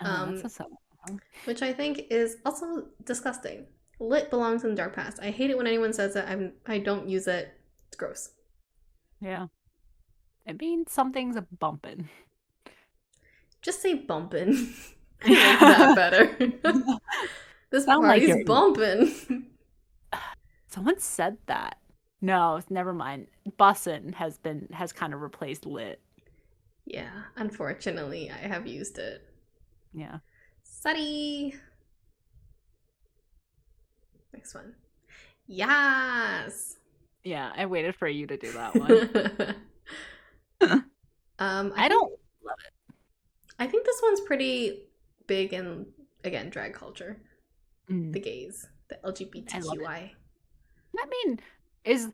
Oh, that's a Um, song. which I think is also disgusting. Lit belongs in the dark past. I hate it when anyone says that. I don't use it. It's gross. Yeah. It means something's a bumpin'. Just say bumpin'. I like that better. This Sound like party's you're bumpin'. someone said that. No, never mind. Bussin' has kind of replaced lit. Yeah, unfortunately, I have used it. Yeah. Sunny. Next one. Yes. Yeah, I waited for you to do that one. I I think don't love it. I think this one's pretty big in, again, drag culture. Mm, The gays, the I love it. LGBTQI. I mean, is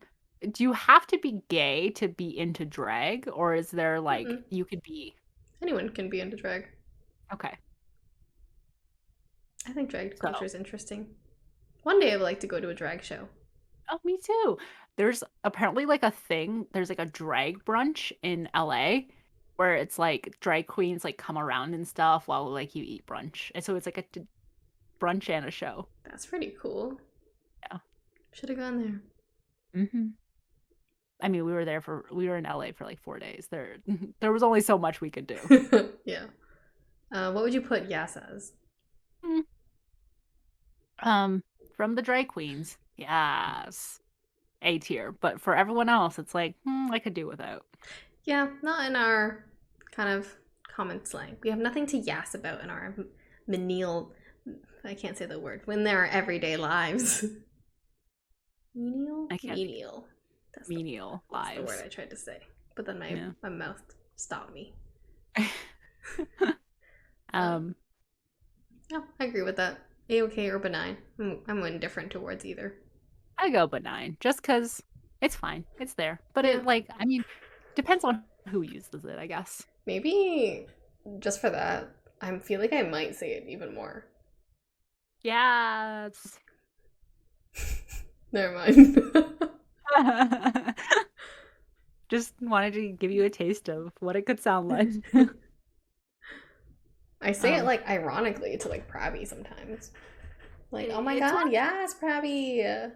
do you have to be gay to be into drag, or is there like Mm-mm. you could be Anyone can be into drag. okay? I think drag culture So, is interesting. One day I would like to go to a drag show. oh, me too. There's apparently like a thing. There's like a drag brunch in LA where it's like drag queens like come around and stuff while like you eat brunch, and so it's like a brunch and a show. That's pretty cool. Yeah. Should have gone there. I mean, we were in LA for like 4 days. There was only so much we could do. Yeah. What would you put Yas as? Mm. Um, from the drag queens, yes, A tier. But for everyone else, it's like I could do without. Yeah, not in our kind of common slang. We have nothing to yas about in our menial. I can't say the word. When they're everyday lives. Menial? I can't think Menial. menial That's the word lives. I tried to say. But then Yeah. my mouth stopped me. um, Yeah, I agree with that. A-okay or benign. I'm indifferent towards either. I go benign just because it's fine. It's there, but Yeah. it like I mean, depends on who uses it, I guess. Maybe just for that, I feel like I might say it even more. Yes. Never mind. Just wanted to give you a taste of what it could sound like. I say it like ironically to like Prabby sometimes. Like, oh my god, yes, Prabby.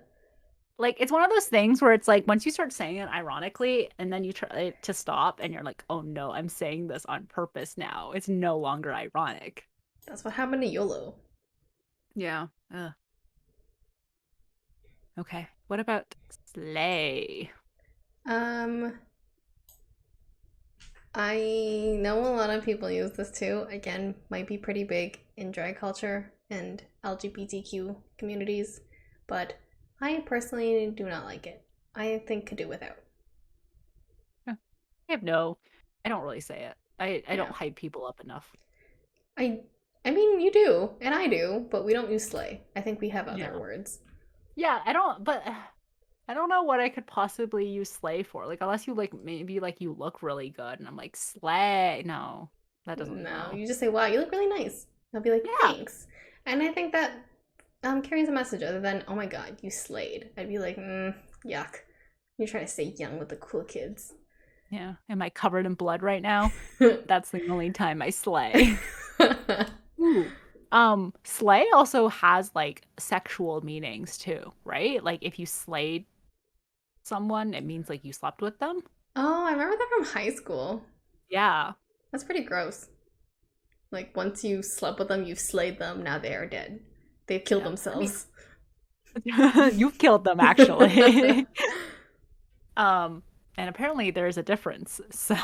Like it's one of those things where it's like once you start saying it ironically and then you try to stop and you're like, oh no, I'm saying this on purpose now. It's no longer ironic. That's what happened to YOLO. Yeah. Okay. What about slay? Um, I know a lot of people use this too. Again, might be pretty big in drag culture and LGBTQ communities, but I personally do not like it. I think could do without. I don't really say it. I don't Yeah. hype people up enough. I I mean you do, and I do, but we don't use slay. I think we have other Yeah. words. Yeah, I don't know what I could possibly use slay for. Like unless you like maybe like you look really good and I'm like slay. No. That doesn't No, know. you just say, wow, you look really nice. I'll be like, Yeah. thanks. And I think that carries a message other than, oh my god, you slayed. I'd be like, yuck. You're trying to stay young with the cool kids. Yeah. Am I covered in blood right now? That's the only time I slay. Ooh. Slay also has like sexual meanings too, right? Like if you slayed someone, it means like you slept with them. Oh, I remember that from high school. Yeah. That's pretty gross. Like, once you slept with them, you've slayed them, now they are dead. They've killed Yeah. themselves. You've killed them actually. And apparently there's a difference. So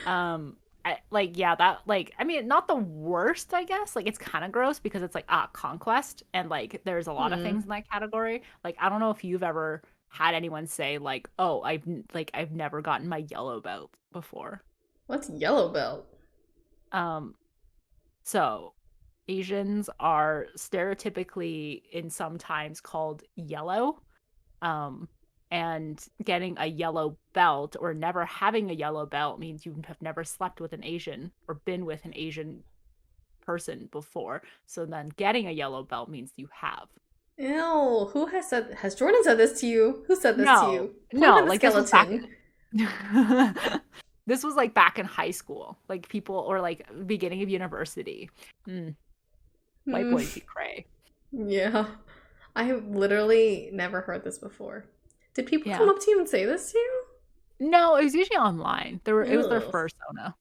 that like I mean not the worst, I guess. Like it's kind of gross because it's like conquest and like there's a lot of Hmm. things in that category. Like I don't know if you've ever had anyone say like, "Oh, I've never gotten my yellow belt before." What's yellow belt? Um so Asians are stereotypically in sometimes called yellow. Um, and getting a yellow belt or never having a yellow belt means you have never slept with an Asian or been with an Asian person before. So then getting a yellow belt means you have. Ew, who has said, has Jordan said this to you? Who said this to No, you? Point no, at the like this was back. skeleton. This was like back in high school, like people or like beginning of university. Mm, white Hmm. boys be cray. Yeah. I have literally never heard this before. Did people come Yeah. up to you and say this to you? No, it was usually online. It was their Ew. first Sona.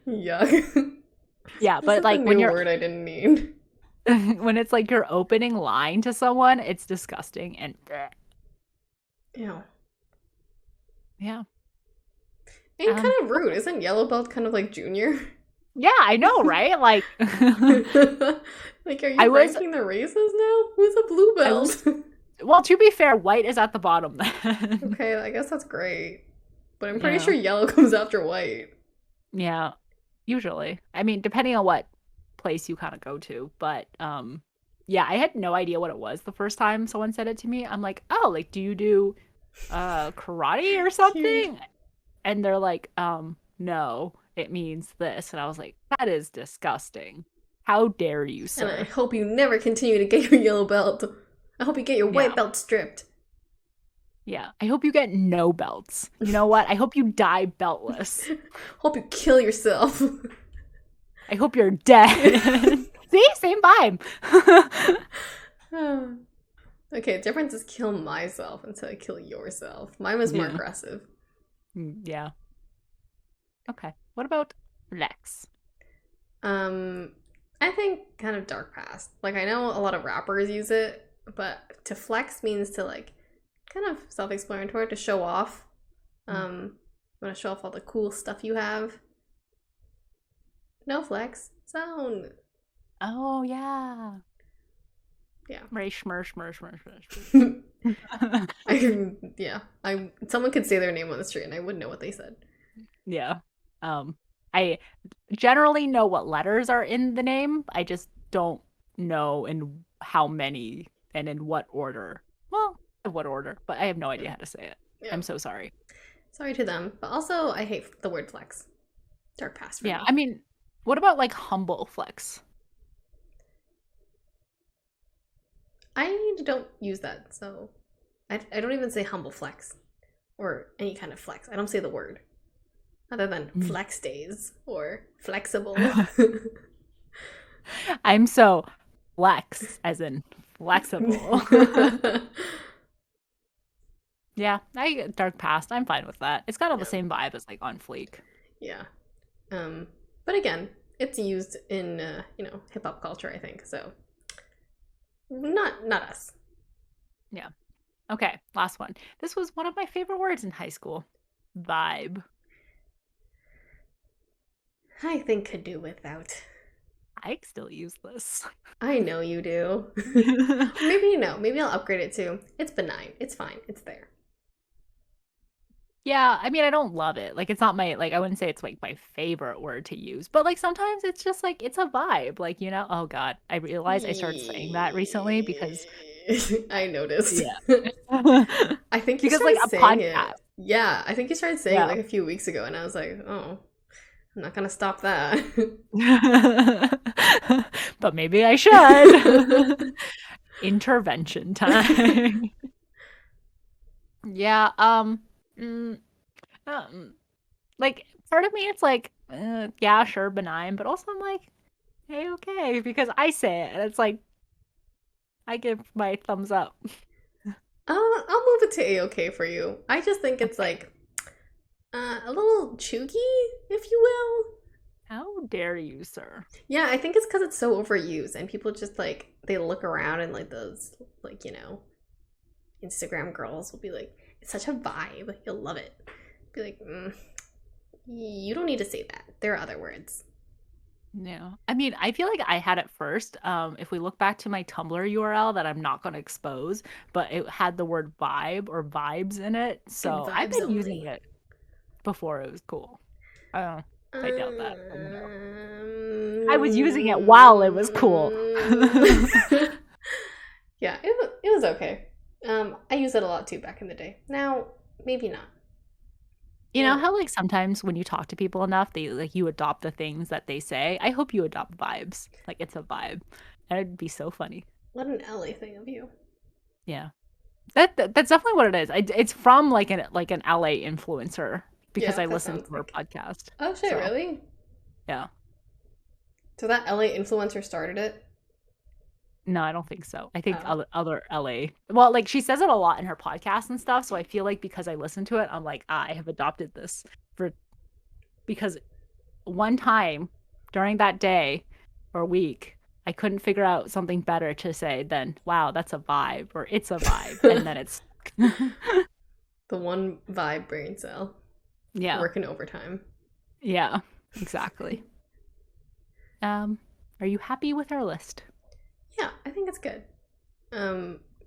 Yuck. Yeah, This but is a like when new you're word I didn't need. when it's like your opening line to someone, it's disgusting and bleh. Ew. Yeah. And kind of Okay. rude. Isn't yellow belt kind of like junior? Yeah, I know, right? Like Like, are I you was ranking the races now? Who's a blue I was belt? well, to be fair, white is at the bottom then. Okay, I guess that's great. But I'm pretty Yeah. sure yellow comes after white. Yeah. Usually. I mean, depending on what place you kind of go to, but yeah, I had no idea what it was the first time someone said it to me. I'm like, "Oh, like do you do karate or Cute. something?" And they're like, no, it means this." And I was like, "That is disgusting. How dare you, And I sir?" hope you never continue to get your yellow belt. I hope you get your Yeah. white belt stripped. Yeah. I hope you get no belts. You know what? I hope you die beltless. Hope you kill yourself. I hope you're dead. See? Same vibe. Okay, difference is kill myself instead of kill yourself. Mine was more Yeah. aggressive. Yeah. Okay. What about flex? I think kind of dark past. Like I know a lot of rappers use it, but to flex means to like kind of self-explanatory to show off. Want to show off all the cool stuff you have. No flex zone. Oh, yeah. Yeah. Ray shmur, shmur, shmur, shmur, Someone could say their name on the street and I wouldn't know what they said. Yeah. I generally know what letters are in the name. I just don't know in how many and in what order. Well, in what order, but I have no idea how to say it. Yeah. I'm so sorry. Sorry to them, but also I hate the word flex. Dark past for me. I mean, what about like humble flex? I don't use that, so I don't even say humble flex or any kind of flex. I don't say the word other than flex days or flexible. I'm so flex as in flexible. Yeah, I dark past. I'm fine with that. It's kind of the same vibe as like on fleek. Yeah. But again, it's used in hip hop culture, I think. So not us. Yeah. Okay, last one. This was one of my favorite words in high school. Vibe. I think could do without. I still use this. I know you do. Maybe maybe I'll upgrade it too. It's benign. It's fine. It's there. Yeah, I mean, I don't love it. Like, it's not my, like, I wouldn't say it's like my favorite word to use, but like sometimes it's just like, it's a vibe. Like, oh God, I realized I started saying that recently because I noticed. Yeah. I think you because started like a saying podcast. it. Yeah, I think you started saying it like a few weeks ago, and I was like, oh, I'm not gonna stop that. But maybe I should. Intervention time. Yeah, like part of me it's like yeah, sure, benign, but also I'm like, hey, okay, because I say it and it's like I give my thumbs up. I'll move it to A-okay for you. I just think it's like a little chuggy, if you will. How dare you, sir? Yeah, I think it's because it's so overused and people just like they look around and like those like Instagram girls will be like, it's such a vibe, you'll love it. Be like, you don't need to say that. There are other words. No, I mean, I feel like I had it first. If we look back to my Tumblr URL that I'm not going to expose, but it had the word vibe or vibes in it, so I've been using it before it was cool. I don't know. I doubt that. I don't know. I was using it while it was cool. Yeah, it was okay. I used it a lot too back in the day. Now, maybe not. You know how like sometimes when you talk to people enough, they like you adopt the things that they say. I hope you adopt vibes. Like it's a vibe. That'd be so funny. What an LA thing of you. Yeah. That's definitely what it is. It's from like an LA influencer because I listened to her podcast. Oh shit, so. Really? Yeah. So that LA influencer started it? No, I don't think so. I think other LA. Well, like she says it a lot in her podcast and stuff, so I feel like because I listen to it, I'm like, I have adopted this because one time during that day or week, I couldn't figure out something better to say than, wow, that's a vibe or it's a vibe. And then it's the one vibe brain cell. Yeah. Working overtime. Yeah, exactly. Are you happy with our list? Yeah, I think it's good.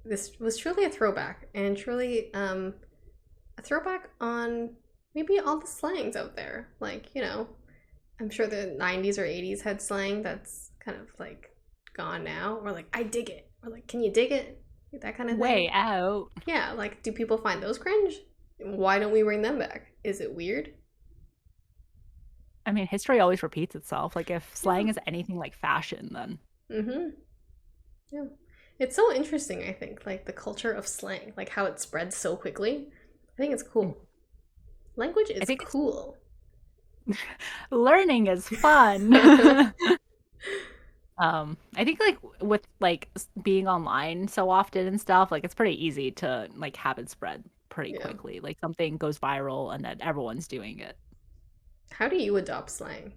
This was truly a throwback, and truly a throwback on maybe all the slangs out there. Like, I'm sure the 90s or 80s had slang that's kind of like gone now. Or like, I dig it. Or like, can you dig it? That kind of thing. Way out. Yeah, like, do people find those cringe? Why don't we bring them back? Is it weird? I mean, history always repeats itself. Like, if Yeah. slang is anything like fashion, then Mm-hmm. Yeah. It's so interesting, I think, like the culture of slang, like how it spreads so quickly. I think it's mm, cool. Language I is think cool. learning is fun. I think like with like being online so often and stuff, like it's pretty easy to like have it spread pretty Yeah. quickly. Like something goes viral and then everyone's doing it. How do you adopt slang?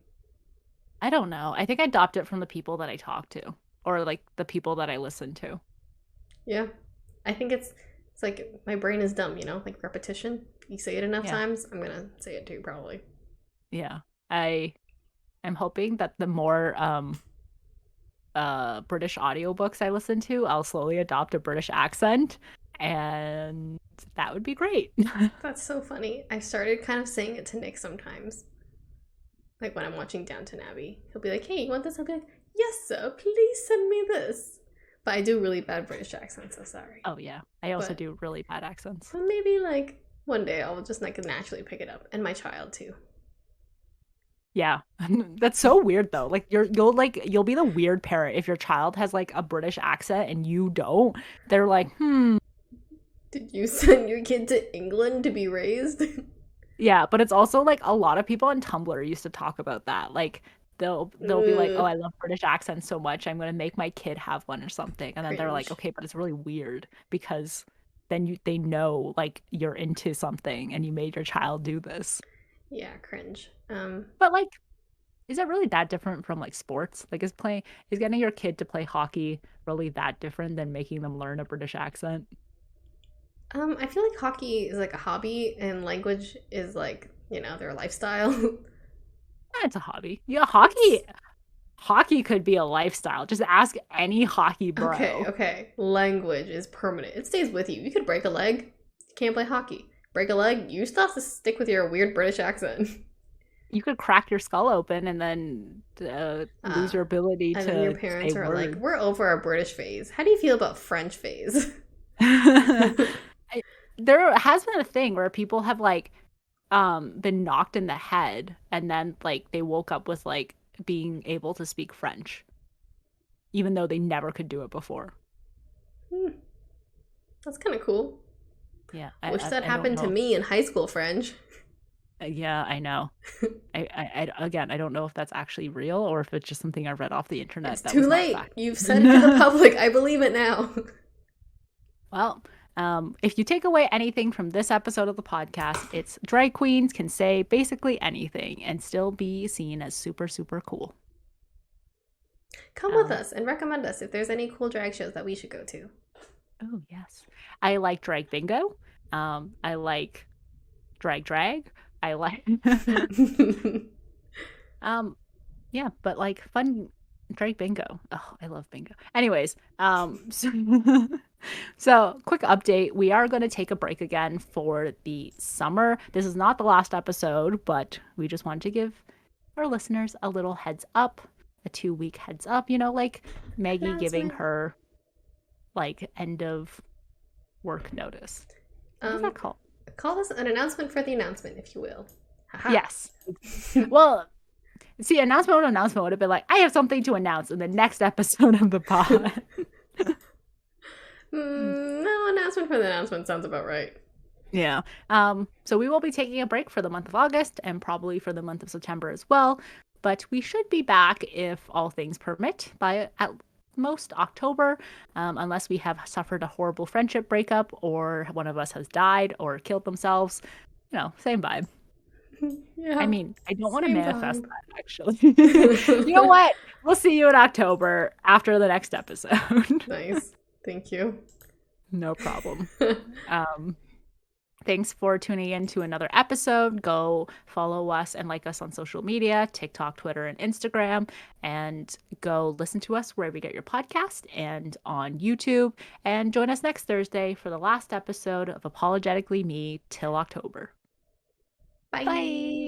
I don't know. I think I adopt it from the people that I talk to or like the people that I listen to. Yeah. I think it's like my brain is dumb, like repetition. You say it enough Yeah. times, I'm gonna say it too, probably. Yeah. I am hoping that the more British audiobooks I listen to, I'll slowly adopt a British accent and that would be great. That's so funny. I started kind of saying it to Nick sometimes. Like when I'm watching Downton Abbey. He'll be like, hey, you want this? I'll be like, yes, sir, please send me this. But I do really bad British accents, so sorry. Oh yeah. I also But do really bad accents. maybe like one day I'll just like naturally pick it up. And my child too. Yeah. That's so weird though. Like you'll be the weird parent if your child has like a British accent and you don't. They're like, "Hmm." Did you send your kid to England to be raised? Yeah, but it's also like a lot of people on Tumblr used to talk about that. Like they'll be like, "Oh, Ugh, I love British accents so much. I'm going to make my kid have one or something." And then they're like, cringe. "Okay, but it's really weird because then they know like you're into something and you made your child do this." Yeah, cringe. But like is it really that different from like sports? Like is getting your kid to play hockey really that different than making them learn a British accent? I feel like hockey is like a hobby and language is like, their lifestyle. It's a hobby. Yeah, It's hockey could be a lifestyle. Just ask any hockey okay, bro. okay. Language is permanent. It stays with you. You could break a leg, you can't play hockey. Break a leg, you still have to stick with your weird British accent. You could crack your skull open and then lose Uh, your ability and then your to say parents are like, words. we're over our British phase. How do you feel about French phase? I, there has been a thing where people have like been knocked in the head and then like they woke up with like being able to speak French even though they never could do it before. Hmm, that's kind of cool. Yeah, Wish that I don't happened to know. me in high school French. Yeah, I know. Again, I don't know if that's actually real or if it's just something I read off the It's internet that too was not late. fact. You've said it to the public. I believe it now. Well, if you take away anything from this episode of the podcast, it's drag queens can say basically anything and still be seen as super, super cool. Come with Um, us and recommend us if there's any cool drag shows that we should go to. oh, yes. I like drag bingo. I like drag. I like, um, yeah, but like fun drag bingo. Oh, I love bingo. Anyways, so quick update. We are going to take a break again for the summer. This is not the last episode, but we just wanted to give our listeners a little heads up, a 2 week heads up, like Maggie giving Announcement. her like end of work notice. What is Um, that called? call this an announcement for the announcement, if you will. Haha. Yes. Well, see, announcement would have been like, I have something to announce in the next episode of the pod. No, announcement for the announcement sounds about right. Yeah. So we will be taking a break for the month of August and probably for the month of September as well. But we should be back if all things permit by at most October, unless we have suffered a horrible friendship breakup or one of us has died or killed themselves. Same vibe. I Yeah, mean, I don't want to same manifest vibe. that actually. You know what? We'll see you in October after the next episode. Nice. Thank you. No problem. Um, Thanks for tuning in to another episode. Go follow us and like us on social media, TikTok, Twitter, and Instagram. And go listen to us wherever you get your podcast and on YouTube. And join us next Thursday for the last episode of Apologetically Me till October. Bye. Bye.